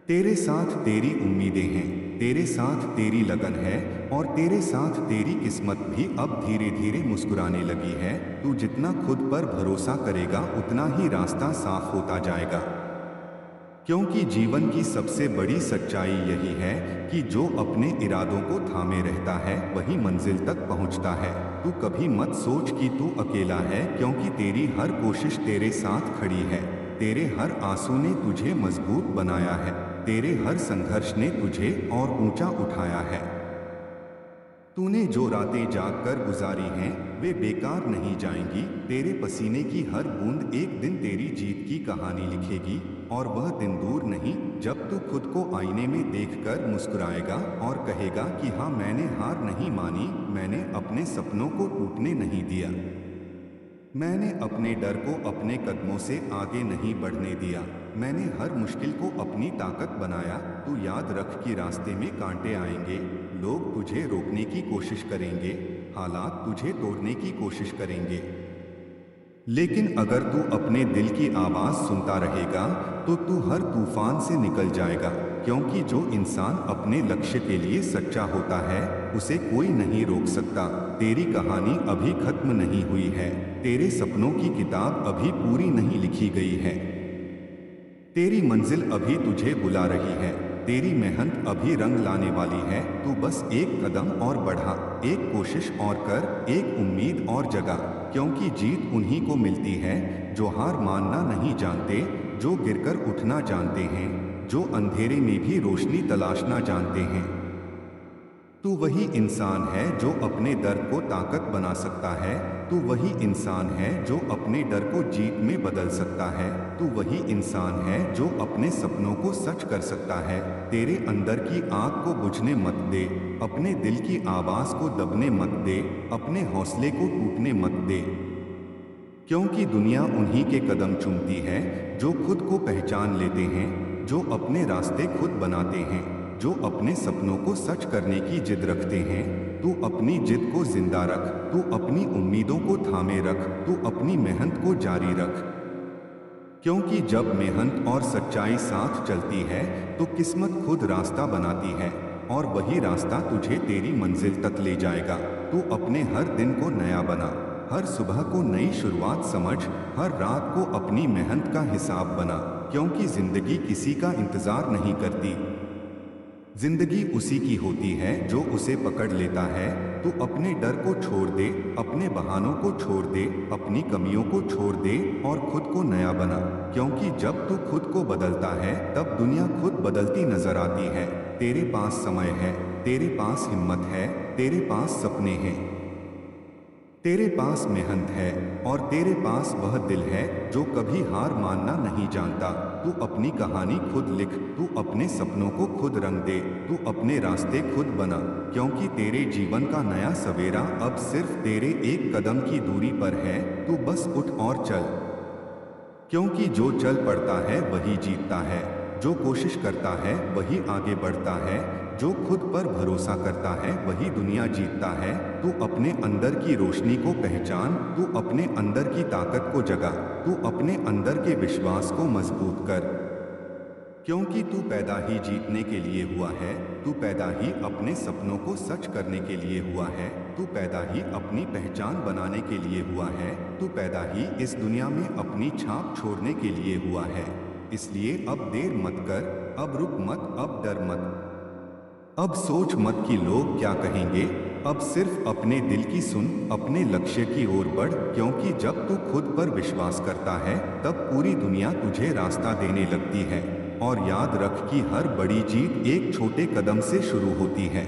तेरे साथ तेरी उम्मीदें हैं, तेरे साथ तेरी लगन है और तेरे साथ तेरी किस्मत भी अब धीरे धीरे मुस्कुराने लगी है। तू जितना खुद पर भरोसा करेगा उतना ही रास्ता साफ होता जाएगा, क्योंकि जीवन की सबसे बड़ी सच्चाई यही है कि जो अपने इरादों को थामे रहता है वही मंजिल तक पहुंचता है। तू कभी मत सोच कि तू अकेला है, क्योंकि तेरी हर कोशिश तेरे साथ खड़ी है। तेरे हर आंसू ने तुझे मजबूत बनाया है, तेरे हर संघर्ष ने तुझे और ऊंचा उठाया है। तूने जो रातें जागकर गुजारी हैं वे बेकार नहीं जाएंगी। तेरे पसीने की हर बूंद एक दिन तेरी जीत की कहानी लिखेगी और वह दिन दूर नहीं जब तू खुद को आईने में देखकर मुस्कुराएगा और कहेगा कि हाँ, मैंने हार नहीं मानी, मैंने अपने सपनों को टूटने नहीं दिया, मैंने अपने डर को अपने कदमों से आगे नहीं बढ़ने दिया, मैंने हर मुश्किल को अपनी ताकत बनाया। तू याद रख कि रास्ते में कांटे आएंगे, लोग तुझे रोकने की कोशिश करेंगे, हालात तुझे तोड़ने की कोशिश करेंगे, लेकिन अगर तू अपने दिल की आवाज़ सुनता रहेगा तो तू हर तूफान से निकल जाएगा, क्योंकि जो इंसान अपने लक्ष्य के लिए सच्चा होता है उसे कोई नहीं रोक सकता। तेरी कहानी अभी खत्म नहीं हुई है, तेरे सपनों की किताब अभी पूरी नहीं लिखी गई है, तेरी मंजिल अभी तुझे बुला रही है, तेरी मेहनत अभी रंग लाने वाली है। तू बस एक कदम और बढ़ा, एक कोशिश और कर, एक उम्मीद और जगा, क्योंकि जीत उन्हीं को मिलती है जो हार मानना नहीं जानते, जो गिरकर उठना जानते हैं, जो अंधेरे में भी रोशनी तलाशना जानते हैं। तू वही इंसान है जो अपने डर को ताकत बना सकता है, तू वही इंसान है जो अपने डर को जीत में बदल सकता है, तू वही इंसान है जो अपने सपनों को सच कर सकता है। तेरे अंदर की आग को बुझने मत दे, अपने दिल की आवाज़ को दबने मत दे, अपने हौसले को टूटने मत दे, क्योंकि दुनिया उन्हीं के कदम चूमती है जो खुद को पहचान लेते हैं, जो अपने रास्ते खुद बनाते हैं, जो अपने सपनों को सच करने की जिद रखते हैं। तू अपनी जिद को जिंदा रख, तू अपनी उम्मीदों को थामे रख, तू अपनी मेहनत को जारी रख, क्योंकि जब मेहनत और सच्चाई साथ चलती है तो किस्मत खुद रास्ता बनाती है और वही रास्ता तुझे तेरी मंजिल तक ले जाएगा। तू अपने हर दिन को नया बना, हर सुबह को नई शुरुआत समझ, हर रात को अपनी मेहनत का हिसाब बना, क्योंकि जिंदगी किसी का इंतजार नहीं करती, जिंदगी उसी की होती है जो उसे पकड़ लेता है। तू अपने डर को छोड़ दे, अपने बहानों को छोड़ दे, अपनी कमियों को छोड़ दे और खुद को नया बना, क्योंकि जब तू खुद को बदलता है तब दुनिया खुद बदलती नजर आती है। तेरे पास समय है, तेरे पास हिम्मत है, तेरे पास सपने हैं, तेरे पास मेहनत है और तेरे पास वह दिल है जो कभी हार मानना नहीं जानता। तू अपनी कहानी खुद लिख, तू अपने सपनों को खुद रंग दे, तू अपने रास्ते खुद बना, क्योंकि तेरे जीवन का नया सवेरा अब सिर्फ तेरे एक कदम की दूरी पर है। तू बस उठ और चल, क्योंकि जो चल पड़ता है वही जीतता है, जो कोशिश करता है वही आगे बढ़ता है, जो खुद पर भरोसा करता है वही दुनिया जीतता है। तू अपने अंदर की रोशनी को पहचान, तू अपने अंदर की ताकत को जगा, तू अपने अंदर के विश्वास को मजबूत कर, क्योंकि तू पैदा ही जीतने के लिए हुआ है। तू पैदा ही अपने सपनों को सच करने के लिए हुआ है। तू पैदा ही अपनी पहचान बनाने के लिए हुआ है। तू पैदा ही इस दुनिया में अपनी छाप छोड़ने के लिए हुआ है। इसलिए अब देर मत कर, अब रुक मत, अब डर मत, अब सोच मत कि लोग क्या कहेंगे। अब सिर्फ अपने दिल की सुन, अपने लक्ष्य की ओर बढ़, क्योंकि जब तू खुद पर विश्वास करता है तब पूरी दुनिया तुझे रास्ता देने लगती है। और याद रख कि हर बड़ी जीत एक छोटे कदम से शुरू होती है।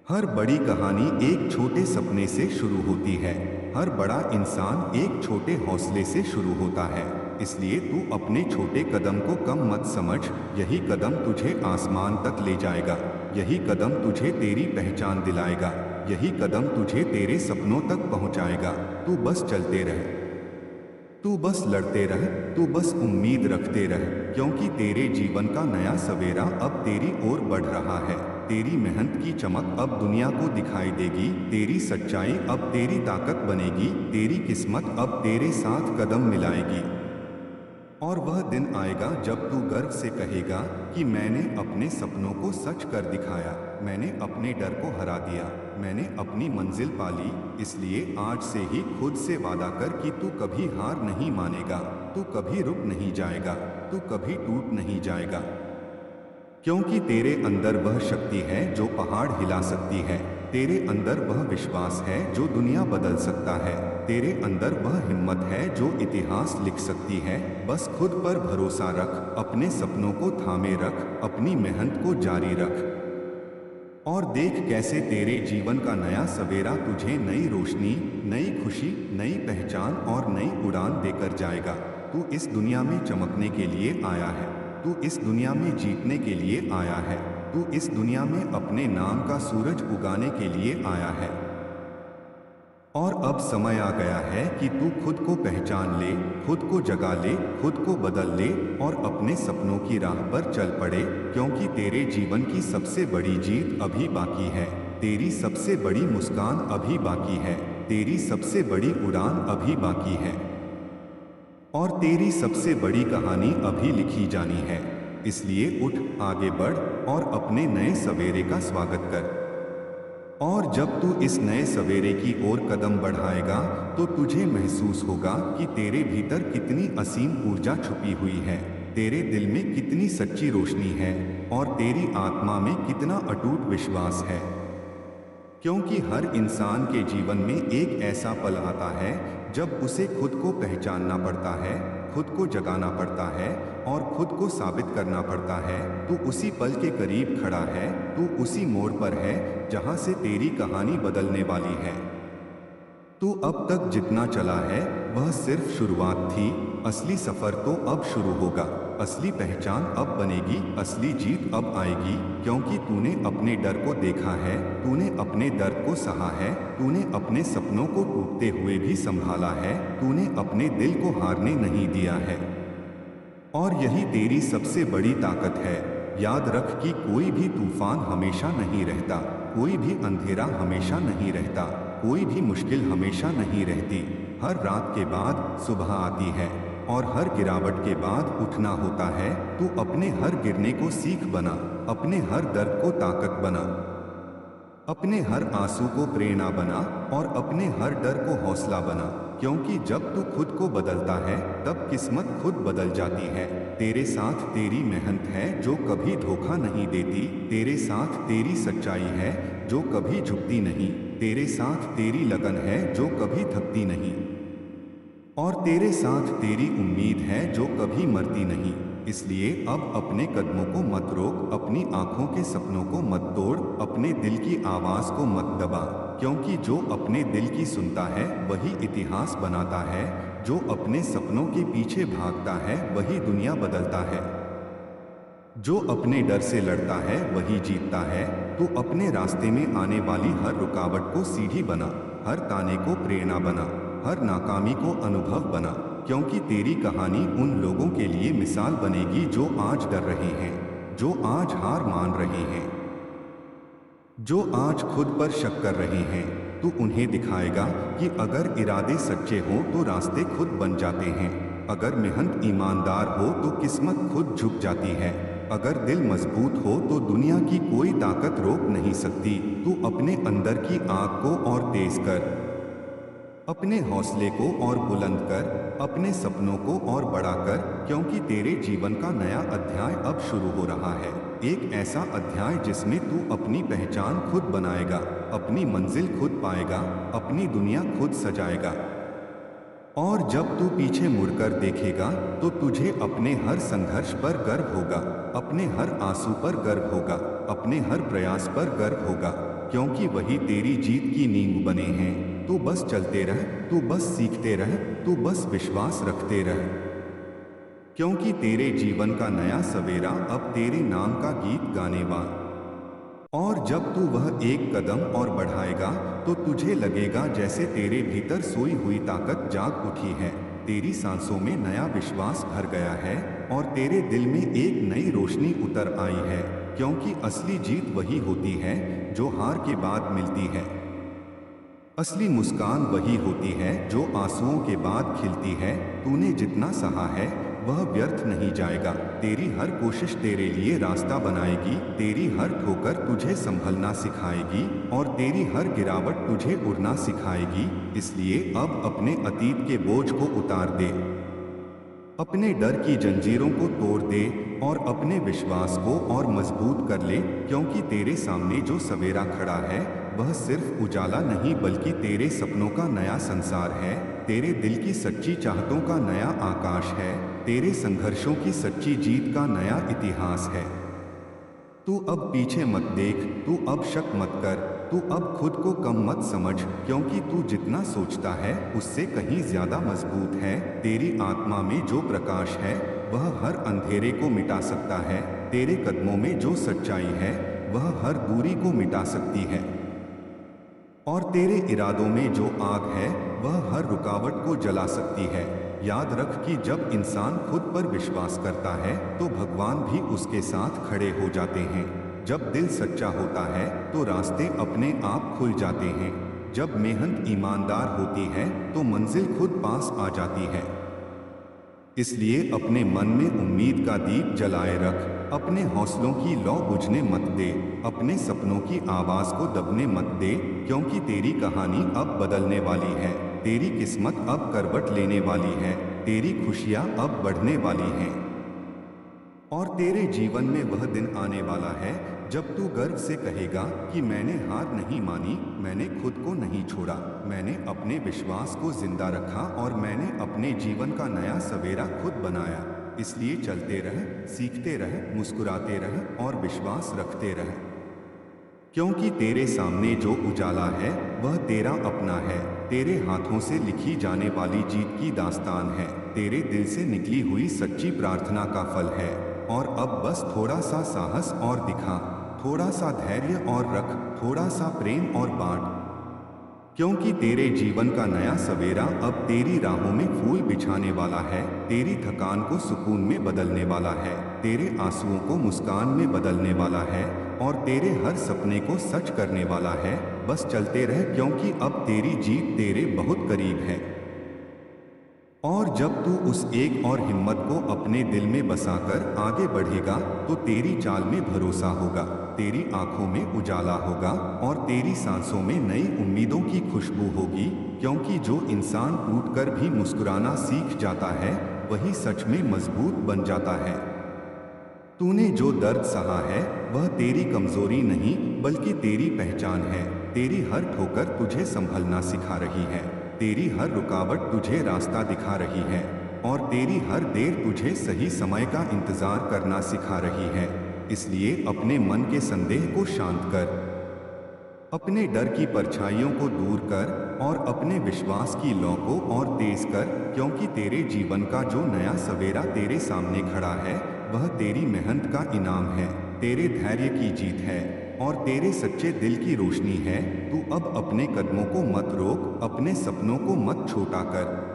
हर बड़ी कहानी एक छोटे सपने से शुरू होती है। हर बड़ा इंसान एक छोटे हौसले से शुरू होता है। इसलिए तू अपने छोटे कदम को कम मत समझ। यही कदम तुझे आसमान तक ले जाएगा। यही कदम तुझे तेरी पहचान दिलाएगा। यही कदम तुझे तेरे सपनों तक पहुंचाएगा। तू बस चलते रह, तू बस लड़ते रह, तू बस उम्मीद रखते रह, क्योंकि तेरे जीवन का नया सवेरा अब तेरी ओर बढ़ रहा है। तेरी मेहनत की चमक अब दुनिया को दिखाई देगी। तेरी सच्चाई अब तेरी ताकत बनेगी। तेरी किस्मत अब तेरे साथ कदम मिलाएगी। और वह दिन आएगा जब तू गर्व से कहेगा कि मैंने अपने सपनों को सच कर दिखाया, मैंने अपने डर को हरा दिया, मैंने अपनी मंजिल पाली। इसलिए आज से ही खुद से वादा कर कि तू कभी हार नहीं मानेगा, तू कभी रुक नहीं जाएगा, तू कभी टूट नहीं जाएगा, क्योंकि तेरे अंदर वह शक्ति है जो पहाड़ हिला सकती है। तेरे अंदर वह विश्वास है जो दुनिया बदल सकता है। तेरे अंदर वह हिम्मत है जो इतिहास लिख सकती है। बस खुद पर भरोसा रख, अपने सपनों को थामे रख, अपनी मेहनत को जारी रख और देख कैसे तेरे जीवन का नया सवेरा तुझे नई रोशनी, नई खुशी, नई पहचान और नई उड़ान देकर जाएगा। तू इस दुनिया में चमकने के लिए आया है। तू इस दुनिया में जीतने के लिए आया है। तू इस दुनिया में अपने नाम का सूरज उगाने के लिए आया है। और अब समय आ गया है कि तू खुद को पहचान ले, खुद को जगा ले, खुद को बदल ले और अपने सपनों की राह पर चल पड़े, क्योंकि तेरे जीवन की सबसे बड़ी जीत अभी बाकी है। तेरी सबसे बड़ी मुस्कान अभी बाकी है। तेरी सबसे बड़ी उड़ान अभी बाकी है और तेरी सबसे बड़ी कहानी अभी लिखी जानी है। इसलिए उठ, आगे बढ़ और अपने नए सवेरे का स्वागत कर। और जब तू इस नए सवेरे की ओर कदम बढ़ाएगा तो तुझे महसूस होगा कि तेरे भीतर कितनी असीम ऊर्जा छुपी हुई है, तेरे दिल में कितनी सच्ची रोशनी है और तेरी आत्मा में कितना अटूट विश्वास है। क्योंकि हर इंसान के जीवन में एक ऐसा पल आता है जब उसे खुद को पहचानना पड़ता है, खुद को जगाना पड़ता है और खुद को साबित करना पड़ता है। तू उसी पल के करीब खड़ा है, तू उसी मोड़ पर है जहां से तेरी कहानी बदलने वाली है। तू अब तक जितना चला है वह सिर्फ शुरुआत थी। असली सफर तो अब शुरू होगा। असली पहचान अब बनेगी, असली जीत अब आएगी, क्योंकि तूने अपने डर को देखा है, तूने अपने दर्द को सहा है, तूने अपने सपनों को टूटते हुए भी संभाला है, तूने अपने दिल को हारने नहीं दिया है। और यही तेरी सबसे बड़ी ताकत है। याद रख कि कोई भी तूफान हमेशा नहीं रहता, कोई भी अंधेरा हमेशा नहीं रहता, कोई भी मुश्किल हमेशा नहीं रहती। हर रात के बाद सुबह आती है और हर गिरावट के बाद उठना होता है। तू अपने हर गिरने को सीख बना, अपने हर दर्द को ताकत बना, अपने हर आंसू को प्रेरणा बना और अपने हर डर को हौसला बना, क्योंकि जब तू खुद को बदलता है तब किस्मत खुद बदल जाती है। तेरे साथ तेरी मेहनत है जो कभी धोखा नहीं देती, तेरे साथ तेरी सच्चाई है जो कभी झुकती नहीं, तेरे साथ तेरी लगन है जो कभी थकती नहीं और तेरे साथ तेरी उम्मीद है जो कभी मरती नहीं। इसलिए अब अपने कदमों को मत रोक, अपनी आंखों के सपनों को मत तोड़, अपने दिल की आवाज को मत दबा, क्योंकि जो अपने दिल की सुनता है वही इतिहास बनाता है। जो अपने सपनों के पीछे भागता है वही दुनिया बदलता है। जो अपने डर से लड़ता है वही जीतता है। तो अपने रास्ते में आने वाली हर रुकावट को सीढ़ी बना, हर ताने को प्रेरणा बना, हर नाकामी को अनुभव बना, क्योंकि तेरी कहानी उन लोगों के लिए मिसाल बनेगी जो आज डर रहे हैं, जो आज हार मान रहे हैं, जो आज खुद पर शक कर रहे हैं। तू उन्हें दिखाएगा कि अगर इरादे सच्चे हों तो रास्ते खुद बन जाते हैं, अगर मेहनत ईमानदार हो तो किस्मत खुद झुक जाती है, अगर दिल मजबूत हो तो दुनिया की कोई ताकत रोक नहीं सकती। तू अपने अंदर की आग को और तेज कर, अपने हौसले को और बुलंद कर, अपने सपनों को और बड़ा कर, क्योंकि तेरे जीवन का नया अध्याय अब शुरू हो रहा है। एक ऐसा अध्याय जिसमें तू अपनी पहचान खुद बनाएगा, अपनी मंजिल खुद पाएगा, अपनी दुनिया खुद सजाएगा। और जब तू पीछे मुड़कर देखेगा तो तुझे अपने हर संघर्ष पर गर्व होगा, अपने हर आंसू पर गर्व होगा, अपने हर प्रयास पर गर्व होगा, क्योंकि वही तेरी जीत की नींव बने हैं। तू बस चलते रह, तू बस सीखते रह, तू बस विश्वास रखते रह, क्योंकि तेरे जीवन का नया सवेरा अब तेरे नाम का गीत गाने वाला। और जब तू वह एक कदम और बढ़ाएगा तो तुझे लगेगा जैसे तेरे भीतर सोई हुई ताकत जाग उठी है, तेरी सांसों में नया विश्वास भर गया है और तेरे दिल में एक नई रोशनी उतर आई है, क्योंकि असली जीत वही होती है जो हार के बाद मिलती है। असली मुस्कान वही होती है जो आंसुओं के बाद खिलती है। तूने जितना सहा है वह व्यर्थ नहीं जाएगा। तेरी हर कोशिश तेरे लिए रास्ता बनाएगी, तेरी हर ठोकर तुझे संभलना सिखाएगी और तेरी हर गिरावट तुझे उड़ना सिखाएगी। इसलिए अब अपने अतीत के बोझ को उतार दे, अपने डर की जंजीरों को तोड़ दे और अपने विश्वास को और मजबूत कर ले, क्योंकि तेरे सामने जो सवेरा खड़ा है वह सिर्फ उजाला नहीं बल्कि तेरे सपनों का नया संसार है, तेरे दिल की सच्ची चाहतों का नया आकाश है, तेरे संघर्षों की सच्ची जीत का नया इतिहास है। तू अब पीछे मत देख, तू अब शक मत कर, तू अब खुद को कम मत समझ, क्योंकि तू जितना सोचता है उससे कहीं ज्यादा मजबूत है। तेरी आत्मा में जो प्रकाश है वह हर अंधेरे को मिटा सकता है, तेरे कदमों में जो सच्चाई है वह हर दूरी को मिटा सकती है और तेरे इरादों में जो आग है वह हर रुकावट को जला सकती है। याद रख कि जब इंसान खुद पर विश्वास करता है तो भगवान भी उसके साथ खड़े हो जाते हैं। जब दिल सच्चा होता है तो रास्ते अपने आप खुल जाते हैं। जब मेहनत ईमानदार होती है तो मंजिल खुद पास आ जाती है। इसलिए अपने मन में उम्मीद का दीप जलाए रख, अपने हौसलों की लौ बुझने मत दे, अपने सपनों की आवाज को दबने मत दे, क्योंकि तेरी कहानी अब बदलने वाली है, तेरी किस्मत अब करवट लेने वाली है, तेरी खुशियां अब बढ़ने वाली हैं और तेरे जीवन में वह दिन आने वाला है जब तू गर्व से कहेगा कि मैंने हार नहीं मानी, मैंने खुद को नहीं छोड़ा, मैंने अपने विश्वास को जिंदा रखा और मैंने अपने जीवन का नया सवेरा खुद बनाया। इसलिए चलते रह, सीखते रह, मुस्कुराते रह और विश्वास रखते रह, क्योंकि तेरे सामने जो उजाला है वह तेरा अपना है, तेरे हाथों से लिखी जाने वाली जीत की दास्तान है, तेरे दिल से निकली हुई सच्ची प्रार्थना का फल है। और अब बस थोड़ा सा साहस और दिखा, थोड़ा सा धैर्य और रख, थोड़ा सा प्रेम और बांट, क्योंकि तेरे जीवन का नया सवेरा अब तेरी राहों में फूल बिछाने वाला है, तेरी थकान को सुकून में बदलने वाला है, तेरे आंसुओं को मुस्कान में बदलने वाला है और तेरे हर सपने को सच करने वाला है। बस चलते रह, क्योंकि अब तेरी जीत तेरे बहुत करीब है। और जब तू उस एक और हिम्मत को अपने दिल में बसाकर आगे बढ़ेगा तो तेरी चाल में भरोसा होगा, तेरी आंखों में उजाला होगा और तेरी सांसों में नई उम्मीदों की खुशबू होगी, क्योंकि जो इंसान टूटकर भी मुस्कुराना सीख जाता है वही सच में मजबूत बन जाता है। तूने जो दर्द सहा है वह तेरी कमजोरी नहीं बल्कि तेरी पहचान है, तेरी हर ठोकर तुझे संभलना सिखा रही है, तेरी हर रुकावट तुझे रास्ता दिखा रही है और तेरी हर देर तुझे सही समय का इंतजार करना सिखा रही है। इसलिए अपने मन के संदेह को शांत कर, अपने डर की परछाइयों को दूर कर और अपने विश्वास की लौ को और तेज कर, क्योंकि तेरे जीवन का जो नया सवेरा तेरे सामने खड़ा है वह तेरी मेहनत का इनाम है, तेरे धैर्य की जीत है और तेरे सच्चे दिल की रोशनी है। तू अब अपने कदमों को मत रोक, अपने सपनों को मत छोटा कर,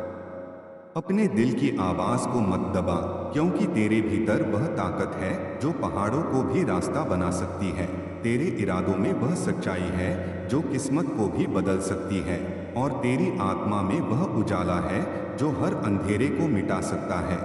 अपने दिल की आवाज को मत दबा, क्योंकि तेरे भीतर वह ताकत है जो पहाड़ों को भी रास्ता बना सकती है। तेरे इरादों में वह सच्चाई है जो किस्मत को भी बदल सकती है और तेरी आत्मा में वह उजाला है जो हर अंधेरे को मिटा सकता है।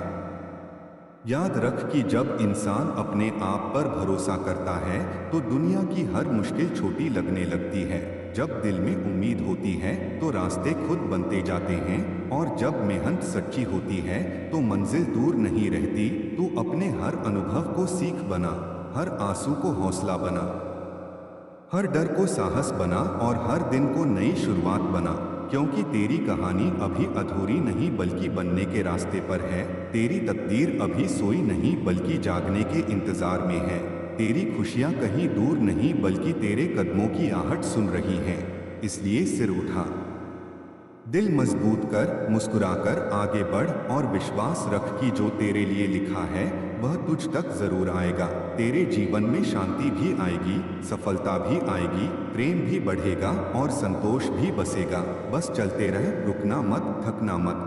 याद रख कि जब इंसान अपने आप पर भरोसा करता है तो दुनिया की हर मुश्किल छोटी लगने लगती है। जब दिल में उम्मीद होती है तो रास्ते खुद बनते जाते हैं और जब मेहनत सच्ची होती है तो मंजिल दूर नहीं रहती। तू अपने हर अनुभव को सीख बना, हर आंसू को हौसला बना, हर डर को साहस बना और हर दिन को नई शुरुआत बना, क्योंकि तेरी कहानी अभी अधूरी नहीं बल्कि बनने के रास्ते पर है। तेरी तकदीर अभी सोई नहीं बल्कि जागने के इंतजार में है। तेरी खुशियां कहीं दूर नहीं बल्कि तेरे कदमों की आहट सुन रही हैं। इसलिए सिर उठा, दिल मजबूत कर, मुस्कुराकर आगे बढ़ और विश्वास रख कि जो तेरे लिए लिखा है वह तुझ तक जरूर आएगा। तेरे जीवन में शांति भी आएगी, सफलता भी आएगी, प्रेम भी बढ़ेगा और संतोष भी बसेगा। बस चलते रह, रुकना मत, थकना मत,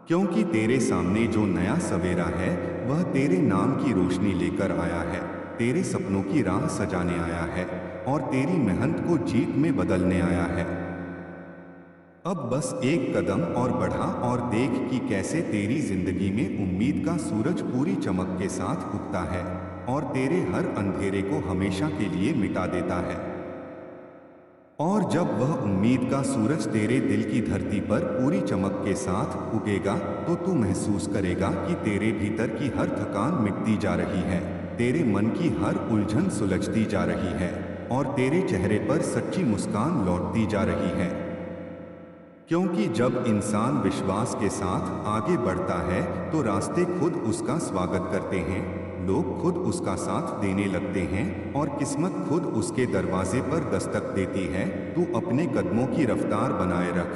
क्योंकि तेरे सामने जो नया सवेरा है वह तेरे नाम की रोशनी लेकर आया है, तेरे सपनों की राह सजाने आया है और तेरी मेहनत को जीत में बदलने आया है। अब बस एक कदम और बढ़ा और देख कि कैसे तेरी जिंदगी में उम्मीद का सूरज पूरी चमक के साथ उगता है और तेरे हर अंधेरे को हमेशा के लिए मिटा देता है। और जब वह उम्मीद का सूरज तेरे दिल की धरती पर पूरी चमक के साथ उगेगा तो तू महसूस करेगा कि तेरे भीतर की हर थकान मिटती जा रही है, तेरे मन की हर उलझन सुलझती जा रही है और तेरे चेहरे पर सच्ची मुस्कान लौटती जा रही है। क्योंकि जब इंसान विश्वास के साथ आगे बढ़ता है तो रास्ते खुद उसका स्वागत करते हैं, लोग खुद उसका साथ देने लगते हैं और किस्मत खुद उसके दरवाजे पर दस्तक देती है। तू अपने कदमों की रफ्तार बनाए रख,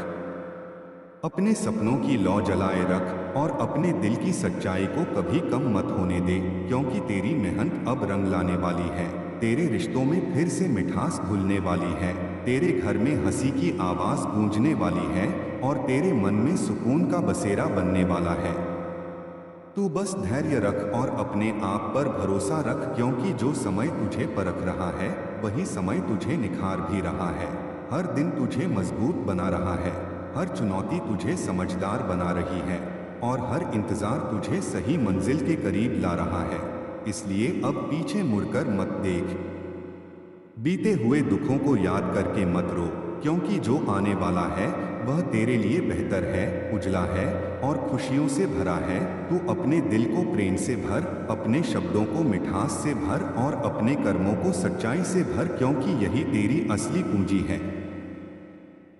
अपने सपनों की लौ जलाए रख और अपने दिल की सच्चाई को कभी कम मत होने दे, क्योंकि तेरी मेहनत अब रंग लाने वाली है। तेरे रिश्तों में फिर से मिठास घुलने वाली है, तेरे घर में हंसी की आवाज गूंजने वाली है और तेरे मन में सुकून का बसेरा बनने वाला है। तू बस धैर्य रख और अपने आप पर भरोसा रख, क्योंकि जो समय तुझे परख रहा है वही समय तुझे निखार भी रहा है। हर दिन तुझे मजबूत बना रहा है, हर चुनौती तुझे समझदार बना रही है और हर इंतजार तुझे सही मंजिल के करीब ला रहा है। इसलिए अब पीछे मुड़कर मत देख, बीते हुए दुखों को याद करके मत रो, क्योंकि जो आने वाला है वह तेरे लिए बेहतर है, उजला है और खुशियों से भरा है। तू अपने दिल को प्रेम से भर, अपने शब्दों को मिठास से भर और अपने कर्मों को सच्चाई से भर, क्योंकि यही तेरी असली पूंजी है,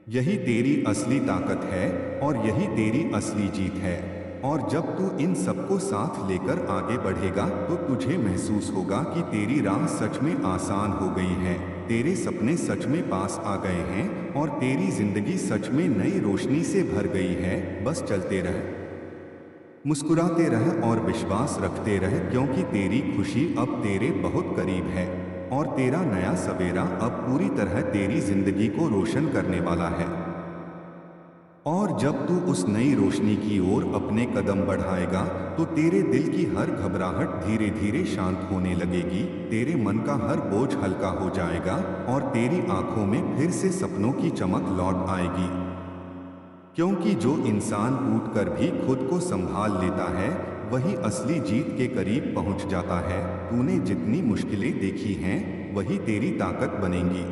यही तेरी असली ताकत है और यही तेरी असली जीत है। और जब तू इन सबको साथ लेकर आगे बढ़ेगा तो तुझे महसूस होगा कि तेरी राह सच में आसान हो गई है, तेरे सपने सच में पास आ गए हैं और तेरी जिंदगी सच में नई रोशनी से भर गई है। बस चलते रह, मुस्कुराते रह और विश्वास रखते रह, क्योंकि तेरी खुशी अब तेरे बहुत करीब है और तेरा नया सवेरा अब पूरी तरह तेरी जिंदगी को रोशन करने वाला है। और जब तू उस नई रोशनी की ओर अपने कदम बढ़ाएगा तो तेरे दिल की हर घबराहट धीरे धीरे शांत होने लगेगी, तेरे मन का हर बोझ हल्का हो जाएगा और तेरी आंखों में फिर से सपनों की चमक लौट आएगी। क्योंकि जो इंसान टूट कर भी खुद को संभाल लेता है वही असली जीत के करीब पहुंच जाता है। तूने जितनी मुश्किलें देखी हैं वही तेरी ताकत बनेंगी,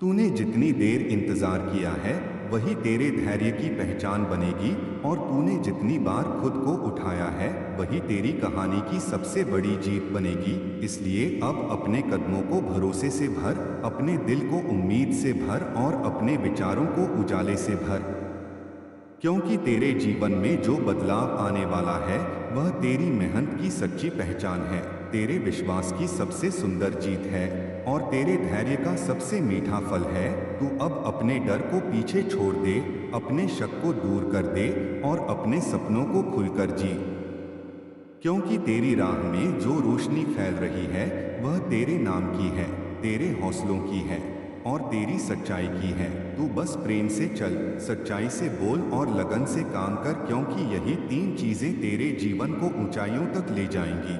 तूने जितनी देर इंतजार किया है वही तेरे धैर्य की पहचान बनेगी और तूने जितनी बार खुद को उठाया है वही तेरी कहानी की सबसे बड़ी जीत बनेगी। इसलिए अब अपने कदमों को भरोसे से भर, अपने दिल को उम्मीद से भर और अपने विचारों को उजाले से भर, क्योंकि तेरे जीवन में जो बदलाव आने वाला है वह तेरी मेहनत की सच्ची पहचान है, तेरे विश्वास की सबसे सुंदर जीत है और तेरे धैर्य का सबसे मीठा फल है। तू अब अपने डर को पीछे छोड़ दे, अपने शक को दूर कर दे और अपने सपनों को खुलकर जी। क्योंकि तेरी राह में जो रोशनी फैल रही है वह तेरे नाम की है, तेरे हौसलों की है और तेरी सच्चाई की है। तू बस प्रेम से चल, सच्चाई से बोल और लगन से काम कर, क्योंकि यही तीन चीजें तेरे जीवन को ऊंचाइयों तक ले जाएंगी।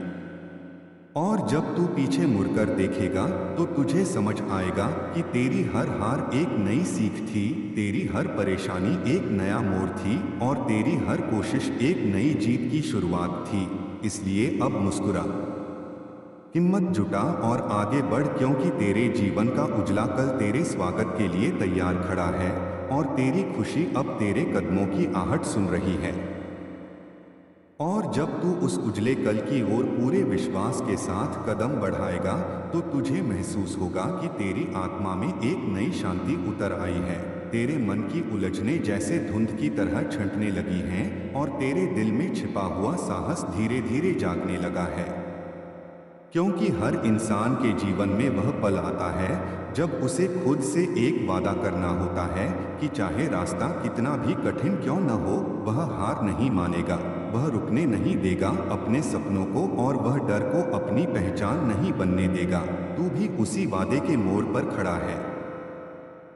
और जब तू पीछे मुड़कर देखेगा तो तुझे समझ आएगा कि तेरी हर हार एक नई सीख थी, तेरी हर परेशानी एक नया मोड़ थी और तेरी हर कोशिश एक नई जीत की शुरुआत थी। इसलिए अब मुस्कुरा, हिम्मत जुटा और आगे बढ़, क्योंकि तेरे जीवन का उजला कल तेरे स्वागत के लिए तैयार खड़ा है और तेरी खुशी अब तेरे कदमों की आहट सुन रही है। और जब तू उस उजले कल की ओर पूरे विश्वास के साथ कदम बढ़ाएगा तो तुझे महसूस होगा कि तेरी आत्मा में एक नई शांति उतर आई है। तेरे मन की उलझने जैसे धुंध की तरह छंटने लगी हैं और तेरे दिल में छिपा हुआ साहस धीरे धीरे जागने लगा है। क्योंकि हर इंसान के जीवन में वह पल आता है जब उसे खुद से एक वादा करना होता है कि चाहे रास्ता कितना भी कठिन क्यों न हो, वह हार नहीं मानेगा, वह रुकने नहीं देगा अपने सपनों को और वह डर को अपनी पहचान नहीं बनने देगा। तू भी उसी वादे के मोड़ पर खड़ा है।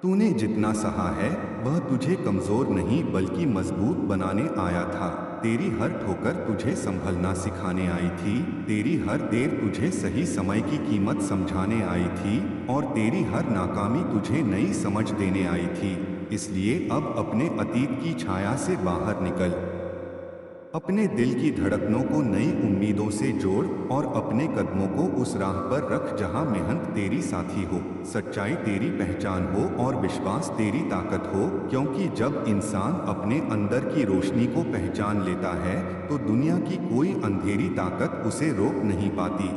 तूने जितना सहा है वह तुझे कमजोर नहीं बल्कि मजबूत बनाने आया था। तेरी हर ठोकर तुझे संभलना सिखाने आई थी, तेरी हर देर तुझे सही समय की कीमत समझाने आई थी और तेरी हर नाकामी तुझे नई समझ देने आई थी। इसलिए अब अपने अतीत की छाया से बाहर निकल, अपने दिल की धड़कनों को नई उम्मीदों से जोड़ और अपने कदमों को उस राह पर रख जहां मेहनत तेरी साथी हो, सच्चाई तेरी पहचान हो और विश्वास तेरी ताकत हो। क्योंकि जब इंसान अपने अंदर की रोशनी को पहचान लेता है तो दुनिया की कोई अंधेरी ताकत उसे रोक नहीं पाती।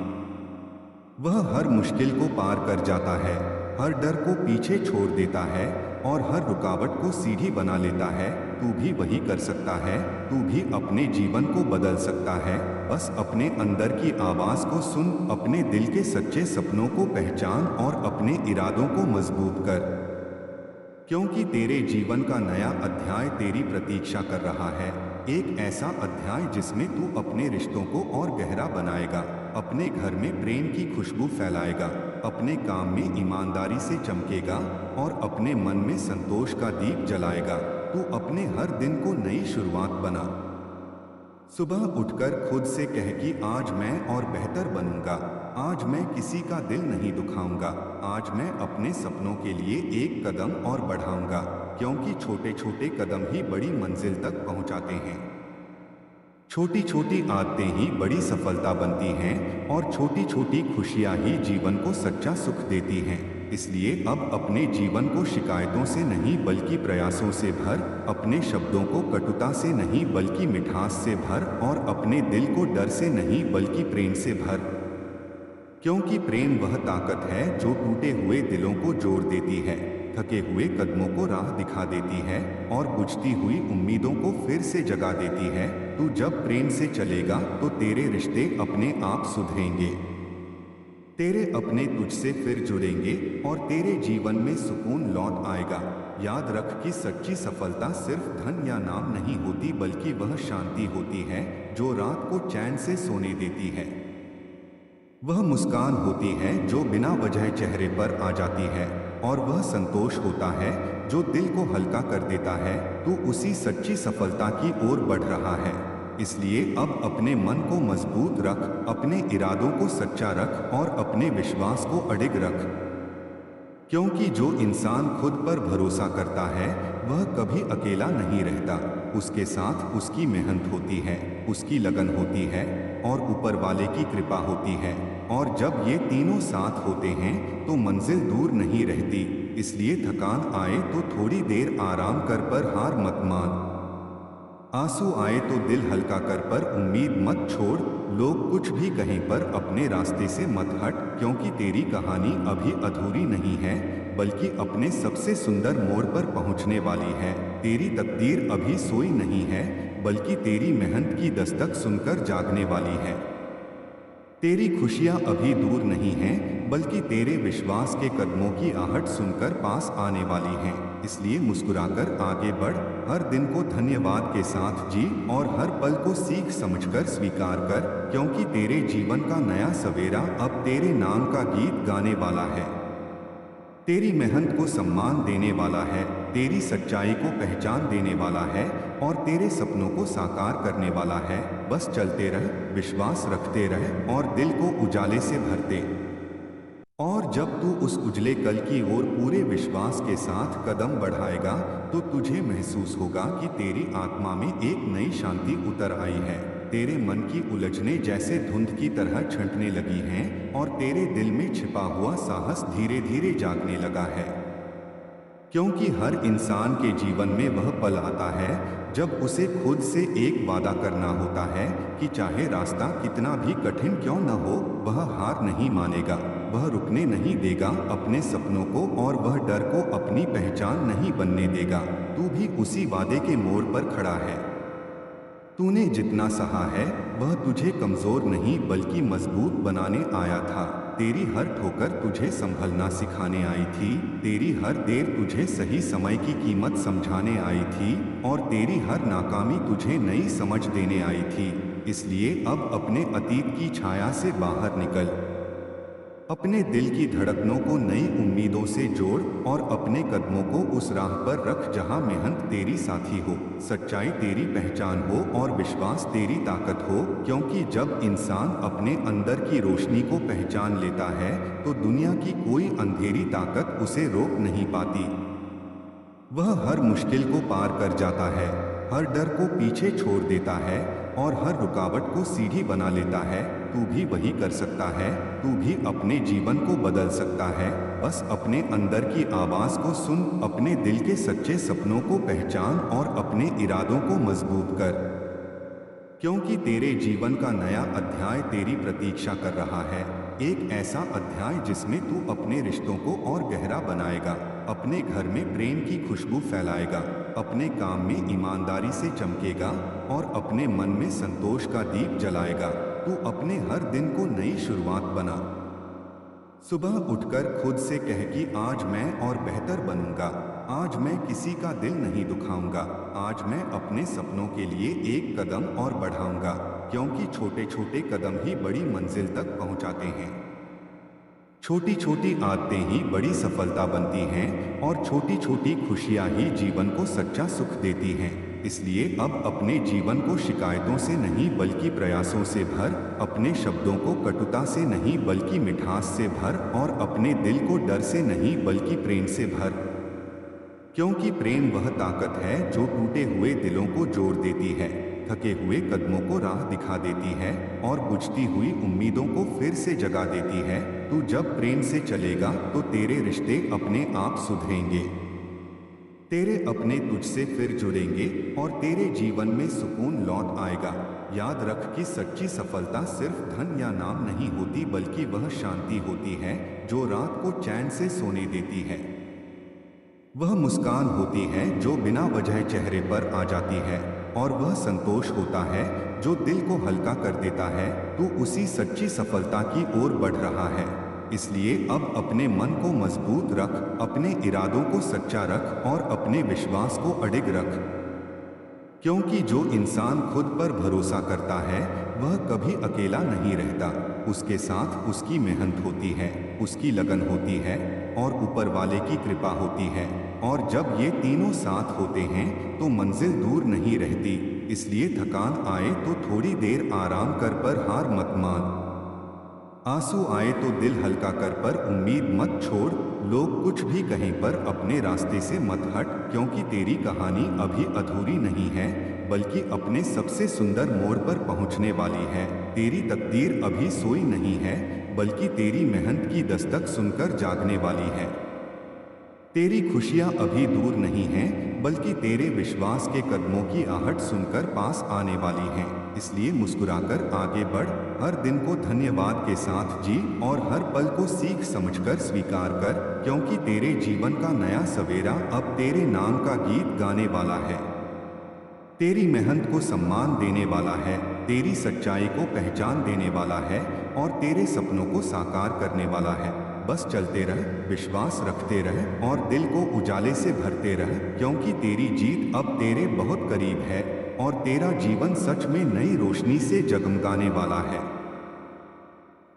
वह हर मुश्किल को पार कर जाता है, हर डर को पीछे छोड़ देता है और हर रुकावट को सीढ़ी बना लेता है। तू भी वही कर सकता है, तू भी अपने जीवन को बदल सकता है। बस अपने अंदर की आवाज को सुन, अपने दिल के सच्चे सपनों को पहचान और अपने इरादों को मजबूत कर, क्योंकि तेरे जीवन का नया अध्याय तेरी प्रतीक्षा कर रहा है। एक ऐसा अध्याय जिसमें तू अपने रिश्तों को और गहरा बनाएगा, अपने घर में प्रेम की खुशबू फैलाएगा, अपने काम में ईमानदारी से चमकेगा और अपने मन में संतोष का दीप जलाएगा। तू अपने हर दिन को नई शुरुआत बना। सुबह उठकर खुद से कह कि आज मैं और बेहतर बनूंगा, आज मैं किसी का दिल नहीं दुखाऊंगा, आज मैं अपने सपनों के लिए एक कदम और बढ़ाऊंगा। क्योंकि छोटे छोटे कदम ही बड़ी मंजिल तक पहुंचाते हैं। छोटी छोटी आदतें ही बड़ी सफलता बनती हैं और छोटी छोटी खुशियां ही जीवन को सच्चा सुख देती हैं। इसलिए अब अपने जीवन को शिकायतों से नहीं बल्कि प्रयासों से भर, अपने शब्दों को कटुता से नहीं बल्कि मिठास से भर और अपने दिल को डर से नहीं बल्कि प्रेम से भर। क्योंकि प्रेम वह ताकत है जो टूटे हुए दिलों को जोड़ देती है, थके हुए कदमों को राह दिखा देती है और बुझती हुई उम्मीदों को फिर से जगा देती है। तू जब प्रेम से चलेगा तो तेरे रिश्ते अपने आप सुधरेंगे, तेरे अपने तुझसे फिर जुड़ेंगे और तेरे जीवन में सुकून लौट आएगा। याद रख कि सच्ची सफलता सिर्फ धन या नाम नहीं होती बल्कि वह शांति होती है जो रात को चैन से सोने देती है। वह मुस्कान होती है जो बिना वजह चेहरे पर आ जाती है और वह संतोष होता है जो दिल को हल्का कर देता है। तू उसी सच्ची सफलता की ओर बढ़ रहा है। इसलिए अब अपने मन को मजबूत रख, अपने इरादों को सच्चा रख और अपने विश्वास को अडिग रख। क्योंकि जो इंसान खुद पर भरोसा करता है वह कभी अकेला नहीं रहता। उसके साथ उसकी मेहनत होती है, उसकी लगन होती है और ऊपर वाले की कृपा होती है। और जब ये तीनों साथ होते हैं तो मंजिल दूर नहीं रहती। इसलिए थकान आए तो थोड़ी देर आराम कर पर हार मत मान, आंसू आए तो दिल हल्का कर पर उम्मीद मत छोड़, लोग कुछ भी कहें पर अपने रास्ते से मत हट। क्योंकि तेरी कहानी अभी अधूरी नहीं है, बल्कि अपने सबसे सुंदर मोड़ पर पहुंचने वाली है। तेरी तकदीर अभी सोई नहीं है, बल्कि तेरी मेहनत की दस्तक सुनकर जागने वाली है। तेरी खुशियां अभी दूर नहीं हैं, बल्कि तेरे विश्वास के कदमों की आहट सुनकर पास आने वाली हैं। इसलिए मुस्कुराकर आगे बढ़, हर दिन को धन्यवाद के साथ जी और हर पल को सीख समझकर स्वीकार कर, क्योंकि तेरे जीवन का नया सवेरा अब तेरे नाम का गीत गाने वाला है। तेरी मेहनत को सम्मान देने वाला है, तेरी सच्चाई को पहचान देने वाला है और तेरे सपनों को साकार करने वाला है। बस चलते रह, विश्वास रखते रह और दिल को उजाले से भरते। और जब तू उस उजले कल की ओर पूरे विश्वास के साथ कदम बढ़ाएगा, तो तुझे महसूस होगा कि तेरी आत्मा में एक नई शांति उतर आई है। तेरे मन की उलझनें जैसे धुंध की तरह छंटने लगी हैं और तेरे दिल में छिपा हुआ साहस धीरे धीरे जागने लगा है। क्योंकि हर इंसान के जीवन में वह पल आता है जब उसे खुद से एक वादा करना होता है कि चाहे रास्ता कितना भी कठिन क्यों न हो, वह हार नहीं मानेगा, वह रुकने नहीं देगा अपने सपनों को और वह डर को अपनी पहचान नहीं बनने देगा। तू भी उसी वादे के मोड़ पर खड़ा है। तूने जितना सहा है वह तुझे कमजोर नहीं बल्कि मजबूत बनाने आया था। तेरी हर ठोकर तुझे संभलना सिखाने आई थी, तेरी हर देर तुझे सही समय की कीमत समझाने आई थी और तेरी हर नाकामी तुझे नई समझ देने आई थी। इसलिए अब अपने अतीत की छाया से बाहर निकल, अपने दिल की धड़कनों को नई उम्मीदों से जोड़ और अपने कदमों को उस राह पर रख जहां मेहनत तेरी साथी हो, सच्चाई तेरी पहचान हो और विश्वास तेरी ताकत हो। क्योंकि जब इंसान अपने अंदर की रोशनी को पहचान लेता है, तो दुनिया की कोई अंधेरी ताकत उसे रोक नहीं पाती। वह हर मुश्किल को पार कर जाता है, हर डर को पीछे छोड़ देता है और हर रुकावट को सीढ़ी बना लेता है। तू भी वही कर सकता है, तू भी अपने जीवन को बदल सकता है। बस अपने अंदर की आवाज को सुन, अपने दिल के सच्चे सपनों को पहचान और अपने इरादों को मजबूत कर। क्योंकि तेरे जीवन का नया अध्याय तेरी प्रतीक्षा कर रहा है। एक ऐसा अध्याय जिसमें तू अपने रिश्तों को और गहरा बनाएगा, अपने घर में प्रेम की खुशबू फैलाएगा, अपने काम में ईमानदारी से चमकेगा और अपने मन में संतोष का दीप जलाएगा। तू अपने हर दिन को नई शुरुआत बना। सुबह उठकर खुद से कह कि आज मैं और बेहतर बनूंगा, आज मैं किसी का दिल नहीं दुखाऊंगा, आज मैं अपने सपनों के लिए एक कदम और बढ़ाऊंगा। क्योंकि छोटे छोटे कदम ही बड़ी मंजिल तक पहुंचाते हैं। छोटी छोटी आदतें ही बड़ी सफलता बनती हैं और छोटी छोटी खुशियां ही जीवन को सच्चा सुख देती हैं। इसलिए अब अपने जीवन को शिकायतों से नहीं बल्कि प्रयासों से भर, अपने शब्दों को कटुता से नहीं बल्कि मिठास से भर और अपने दिल को डर से नहीं बल्कि प्रेम से भर। क्योंकि प्रेम वह ताकत है जो टूटे हुए दिलों को जोड़ देती है, थके हुए कदमों को राह दिखा देती है और बुझती हुई उम्मीदों को फिर से जगा देती है। तू जब प्रेम से चलेगा तो तेरे रिश्ते अपने आप सुधरेंगे, तेरे अपने तुझसे फिर जुड़ेंगे और तेरे जीवन में सुकून लौट आएगा। याद रख कि सच्ची सफलता सिर्फ धन या नाम नहीं होती, बल्कि वह शांति होती है जो रात को चैन से सोने देती है। वह मुस्कान होती है जो बिना वजह चेहरे पर आ जाती है और वह संतोष होता है जो दिल को हल्का कर देता है। तू उसी सच्ची सफलता की ओर बढ़ रहा है। इसलिए अब अपने मन को मजबूत रख, अपने इरादों को सच्चा रख और अपने विश्वास को अडिग रख। क्योंकि जो इंसान खुद पर भरोसा करता है वह कभी अकेला नहीं रहता। उसके साथ उसकी मेहनत होती है, उसकी लगन होती है और ऊपर वाले की कृपा होती है। और जब ये तीनों साथ होते हैं तो मंजिल दूर नहीं रहती। इसलिए थकान आए तो थोड़ी देर आराम कर, पर हार मत मान। आंसू आए तो दिल हल्का कर, पर उम्मीद मत छोड़। लोग कुछ भी कहें पर अपने रास्ते से मत हट, क्योंकि तेरी कहानी अभी अधूरी नहीं है बल्कि अपने सबसे सुंदर मोड़ पर पहुंचने वाली है। तेरी तकदीर अभी सोई नहीं है बल्कि तेरी मेहनत की दस्तक सुनकर जागने वाली है। तेरी खुशियां अभी दूर नहीं हैं बल्कि तेरे विश्वास के कदमों की आहट सुनकर पास आने वाली हैं। इसलिए मुस्कुराकर आगे बढ़, हर दिन को धन्यवाद के साथ जी और हर पल को सीख समझकर स्वीकार कर, क्योंकि तेरे जीवन का नया सवेरा अब तेरे नाम का गीत गाने वाला है। तेरी मेहनत को सम्मान देने वाला है, तेरी सच्चाई को पहचान देने वाला है और तेरे सपनों को साकार करने वाला है। बस चलते रह, विश्वास रखते रह और दिल को उजाले से भरते रह, क्योंकि तेरी जीत अब तेरे बहुत करीब है और तेरा जीवन सच में नई रोशनी से जगमगाने वाला है।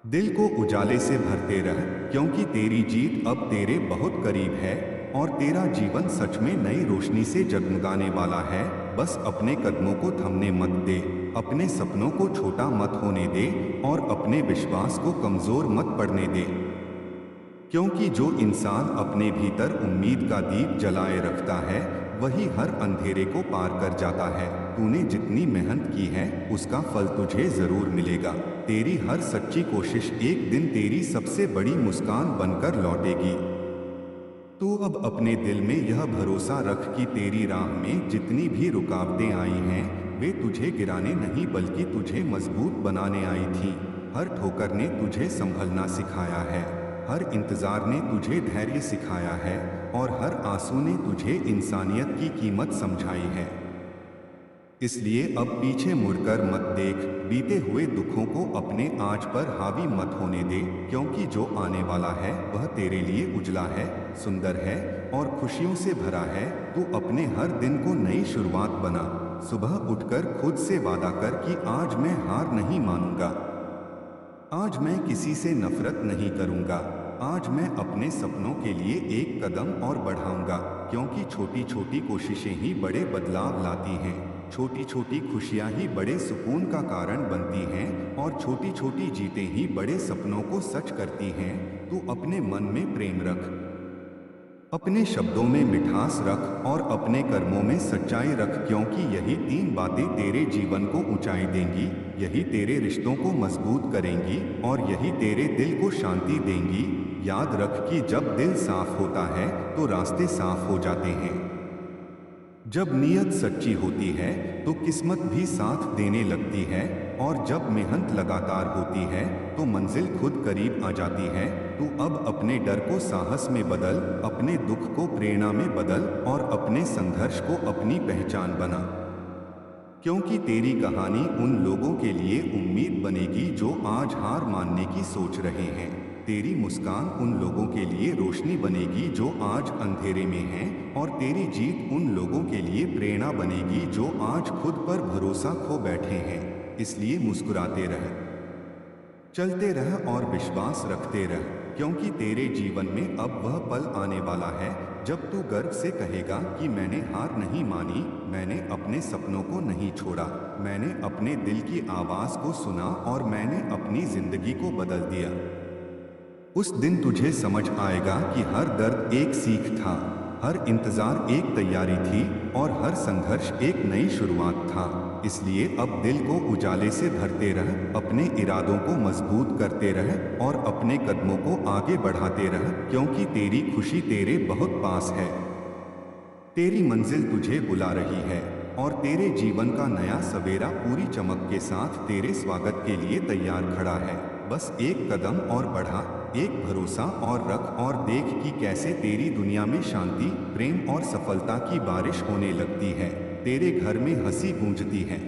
दिल को उजाले से भरते रह, क्योंकि तेरी जीत अब तेरे बहुत करीब है और तेरा जीवन सच में नई रोशनी से जगमगाने वाला है। बस अपने कदमों को थमने मत दे, अपने सपनों को छोटा मत होने दे और अपने विश्वास को कमजोर मत पड़ने दे, क्योंकि जो इंसान अपने भीतर उम्मीद का दीप जलाए रखता है वही हर अंधेरे को पार कर जाता है। तूने जितनी मेहनत की है उसका फल तुझे जरूर मिलेगा। तेरी हर सच्ची कोशिश एक दिन तेरी सबसे बड़ी मुस्कान बनकर लौटेगी। तू अब अपने दिल में यह भरोसा रख कि तेरी राह में जितनी भी रुकावटें आई हैं वे तुझे गिराने नहीं बल्कि तुझे मजबूत बनाने आई थीं। हर ठोकर ने तुझे संभलना सिखाया है, हर इंतजार ने तुझे धैर्य सिखाया है और हर आंसू ने तुझे इंसानियत की कीमत समझाई है। इसलिए अब पीछे मुड़कर मत देख, बीते हुए दुखों को अपने आज पर हावी मत होने दे, क्योंकि जो आने वाला है वह तेरे लिए उजला है, सुंदर है और खुशियों से भरा है। तू अपने हर दिन को नई शुरुआत बना। सुबह उठकर खुद से वादा कर कि आज मैं हार नहीं मानूंगा, आज मैं किसी से नफरत नहीं करूंगा, आज मैं अपने सपनों के लिए एक कदम और बढ़ाऊंगा, क्योंकि छोटी छोटी कोशिशें ही बड़े बदलाव लाती हैं। छोटी छोटी खुशियां ही बड़े सुकून का कारण बनती हैं और छोटी छोटी जीतें ही बड़े सपनों को सच करती हैं। तू अपने मन में प्रेम रख, अपने शब्दों में मिठास रख और अपने कर्मों में सच्चाई रख, क्योंकि यही तीन बातें तेरे जीवन को ऊंचाई देंगी, यही तेरे रिश्तों को मजबूत करेंगी और यही तेरे दिल को शांति देंगी। याद रख कि जब दिल साफ होता है तो रास्ते साफ हो जाते हैं। जब नीयत सच्ची होती है तो किस्मत भी साथ देने लगती है और जब मेहनत लगातार होती है तो मंजिल खुद करीब आ जाती है। तू अब अपने डर को साहस में बदल, अपने दुख को प्रेरणा में बदल और अपने संघर्ष को अपनी पहचान बना, क्योंकि तेरी कहानी उन लोगों के लिए उम्मीद बनेगी जो आज हार मानने की सोच रहे हैं। तेरी मुस्कान उन लोगों के लिए रोशनी बनेगी जो आज अंधेरे में हैं और तेरी जीत उन लोगों के लिए प्रेरणा बनेगी जो आज खुद पर भरोसा खो बैठे हैं। इसलिए मुस्कुराते रह, चलते रह और विश्वास रखते रह, क्योंकि तेरे जीवन में अब वह पल आने वाला है जब तू गर्व से कहेगा कि मैंने हार नहीं मानी, मैंने अपने सपनों को नहीं छोड़ा, मैंने अपने दिल की आवाज़ को सुना और मैंने अपनी जिंदगी को बदल दिया। उस दिन तुझे समझ आएगा कि हर दर्द एक सीख था, हर इंतजार एक तैयारी थी और हर संघर्ष एक नई शुरुआत था। इसलिए अब दिल को उजाले से भरते रह, अपने इरादों को मजबूत करते रह और अपने कदमों को आगे बढ़ाते रह, क्योंकि तेरी खुशी तेरे बहुत पास है। तेरी मंजिल तुझे बुला रही है और तेरे जीवन का नया सवेरा पूरी चमक के साथ तेरे स्वागत के लिए तैयार खड़ा है। बस एक कदम और बढ़ा, एक भरोसा और रख और देख कि कैसे तेरी दुनिया में शांति, प्रेम और सफलता की बारिश होने लगती है। तेरे घर में हंसी गूंजती है,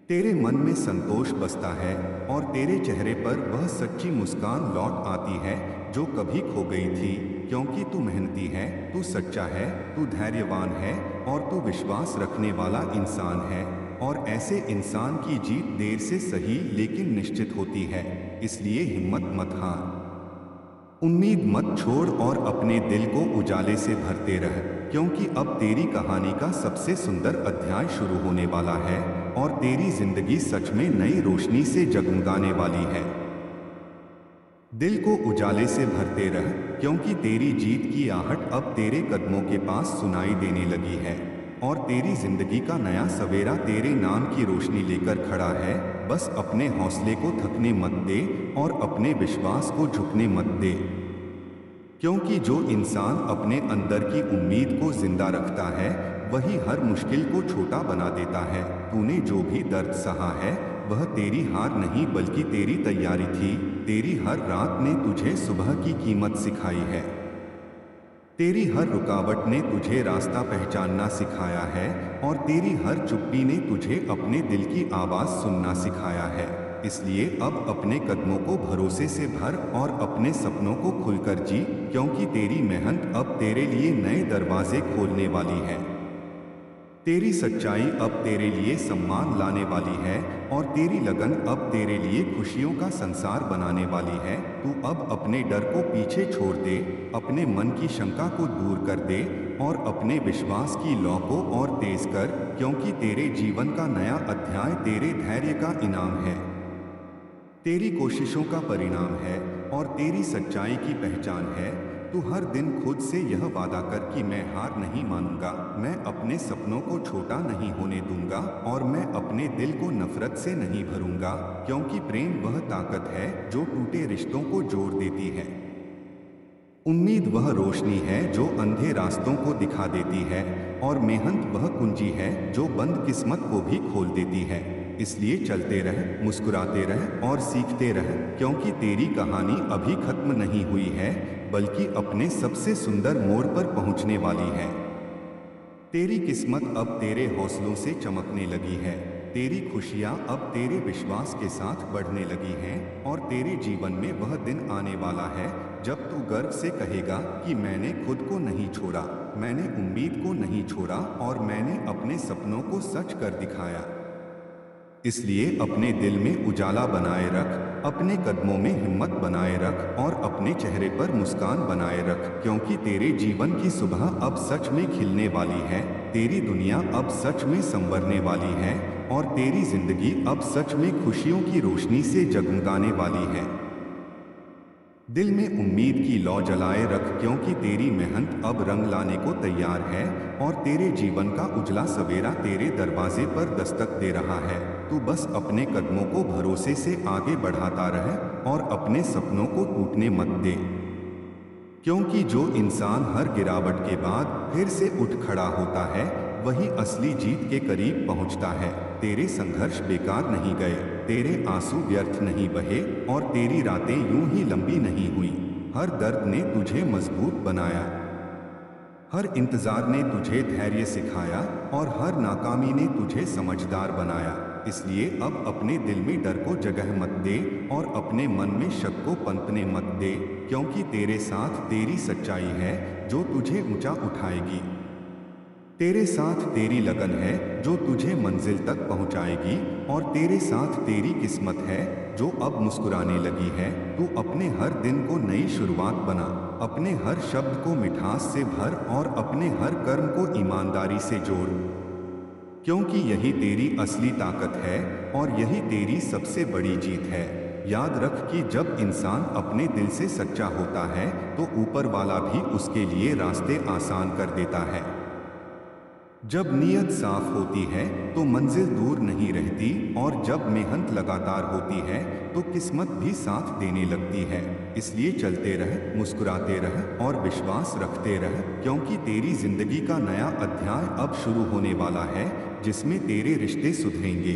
तेरे मन में संतोष बसता है और तेरे चेहरे पर वह सच्ची मुस्कान लौट आती है जो कभी खो गई थी, क्योंकि तू मेहनती है, तू सच्चा है, तू धैर्यवान है और तू विश्वास रखने वाला इंसान है। और ऐसे इंसान की जीत देर से सही लेकिन निश्चित होती है। इसलिए हिम्मत मत हार, उम्मीद मत छोड़ और अपने दिल को उजाले से भरते रह, क्योंकि अब तेरी कहानी का सबसे सुंदर अध्याय शुरू होने वाला है और तेरी जिंदगी सच में नई रोशनी से जगमगाने वाली है। दिल को उजाले से भरते रह, क्योंकि तेरी जीत की आहट अब तेरे कदमों के पास सुनाई देने लगी है और तेरी जिंदगी का नया सवेरा तेरे नाम की रोशनी लेकर खड़ा है। बस अपने हौसले को थकने मत दे और अपने विश्वास को झुकने मत दे, क्योंकि जो इंसान अपने अंदर की उम्मीद को जिंदा रखता है वही हर मुश्किल को छोटा बना देता है। तूने जो भी दर्द सहा है वह तेरी हार नहीं बल्कि तेरी तैयारी थी। तेरी हर रात ने तुझे सुबह की कीमत सिखाई है। तेरी हर रुकावट ने तुझे रास्ता पहचानना सिखाया है और तेरी हर चुप्पी ने तुझे अपने दिल की आवाज़ सुनना सिखाया है। इसलिए अब अपने कदमों को भरोसे से भर और अपने सपनों को खुलकर जी, क्योंकि तेरी मेहनत अब तेरे लिए नए दरवाजे खोलने वाली है। तेरी सच्चाई अब तेरे लिए सम्मान लाने वाली है और तेरी लगन अब तेरे लिए खुशियों का संसार बनाने वाली है। तू अब अपने डर को पीछे छोड़ दे, अपने मन की शंका को दूर कर दे और अपने विश्वास की लौ को और तेज कर, क्योंकि तेरे जीवन का नया अध्याय तेरे धैर्य का इनाम है, तेरी कोशिशों का परिणाम है और तेरी सच्चाई की पहचान है। तू हर दिन खुद से यह वादा कर कि मैं हार नहीं मानूंगा, मैं अपने सपनों को छोटा नहीं होने दूंगा और मैं अपने दिल को नफरत से नहीं भरूंगा, क्योंकि प्रेम वह ताकत है जो टूटे रिश्तों को जोड़ देती है। उम्मीद वह रोशनी है जो अंधे रास्तों को दिखा देती है और मेहनत वह कुंजी है जो बंद किस्मत को भी खोल देती है। इसलिए चलते रह, मुस्कुराते रह और सीखते रह, क्योंकि तेरी कहानी अभी खत्म नहीं हुई है बल्कि अपने सबसे सुंदर मोड़ पर पहुंचने वाली है। तेरी किस्मत अब तेरे हौसलों से चमकने लगी है, तेरी खुशियां अब तेरे विश्वास के साथ बढ़ने लगी हैं और तेरे जीवन में वह दिन आने वाला है जब तू गर्व से कहेगा कि मैंने खुद को नहीं छोड़ा, मैंने उम्मीद को नहीं छोड़ा और मैंने अपने सपनों को सच कर दिखाया। इसलिए अपने दिल में उजाला बनाए रख, अपने कदमों में हिम्मत बनाए रख और अपने चेहरे पर मुस्कान बनाए रख, क्योंकि तेरे जीवन की सुबह अब सच में खिलने वाली है, तेरी दुनिया अब सच में संवरने वाली है और तेरी जिंदगी अब सच में खुशियों की रोशनी से जगमगाने वाली है। दिल में उम्मीद की लौ जलाए रख, क्योंकि तेरी मेहनत अब रंग लाने को तैयार है और तेरे जीवन का उजला सवेरा तेरे दरवाजे पर दस्तक दे रहा है। तू बस अपने कदमों को भरोसे से आगे बढ़ाता रह और अपने सपनों को टूटने मत दे, क्योंकि जो इंसान हर गिरावट के बाद फिर से उठ खड़ा होता है वही असली जीत के करीब पहुंचता है। तेरे संघर्ष बेकार नहीं गए, तेरे आंसू व्यर्थ नहीं बहे और तेरी रातें यूं ही लंबी नहीं हुई। हर दर्द ने तुझे मजबूत बनाया, हर इंतजार ने तुझे धैर्य सिखाया और हर नाकामी ने तुझे समझदार बनाया। इसलिए अब अपने दिल में डर को जगह मत दे और अपने मन में शक को पनपने मत दे, क्योंकि तेरे साथ तेरी सच्चाई है जो तुझे ऊंचा उठाएगी। तेरे साथ तेरी लगन है जो तुझे मंजिल तक पहुंचाएगी और तेरे साथ तेरी किस्मत है जो अब मुस्कुराने लगी है। तू अपने हर दिन को नई शुरुआत बना, अपने हर शब्द को मिठास से भर और अपने हर कर्म को ईमानदारी से जोड़, क्योंकि यही तेरी असली ताकत है और यही तेरी सबसे बड़ी जीत है। याद रख कि जब इंसान अपने दिल से सच्चा होता है तो ऊपर वाला भी उसके लिए रास्ते आसान कर देता है। जब नीयत साफ होती है तो मंजिल दूर नहीं रहती और जब मेहनत लगातार होती है तो किस्मत भी साथ देने लगती है। इसलिए चलते रह, मुस्कुराते रह और विश्वास रखते रह, क्योंकि तेरी जिंदगी का नया अध्याय अब शुरू होने वाला है जिसमें तेरे रिश्ते सुधरेंगे,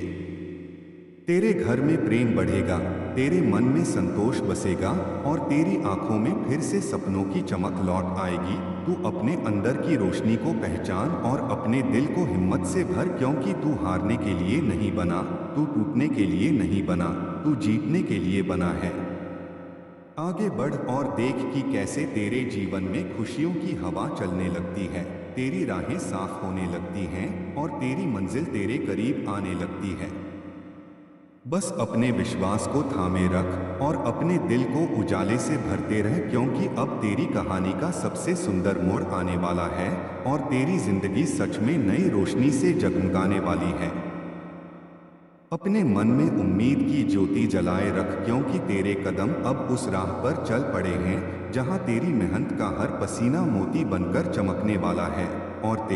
तेरे घर में प्रेम बढ़ेगा, तेरे मन में संतोष बसेगा और तेरी आंखों में फिर से सपनों की चमक लौट आएगी। तू अपने अंदर की रोशनी को पहचान और अपने दिल को हिम्मत से भर, क्योंकि तू हारने के लिए नहीं बना, तू टूटने के लिए नहीं बना, तू जीतने के लिए बना है। आगे बढ़ और देख कि कैसे तेरे जीवन में खुशियों की हवा चलने लगती है, तेरी राहें साफ होने लगती हैं और तेरी मंजिल तेरे करीब आने लगती है। बस अपने विश्वास को थामे रख और अपने दिल को उजाले से भरते रह, क्योंकि अब तेरी कहानी का सबसे सुंदर मोड़ आने वाला है और तेरी जिंदगी सच में नई रोशनी से जगमगाने वाली है। अपने मन में उम्मीद की ज्योति जलाए रख, क्योंकि तेरे कदम अब उस राह पर चल पड़े हैं जहां तेरी मेहनत का हर पसीना मोती बनकर चमकने वाला है और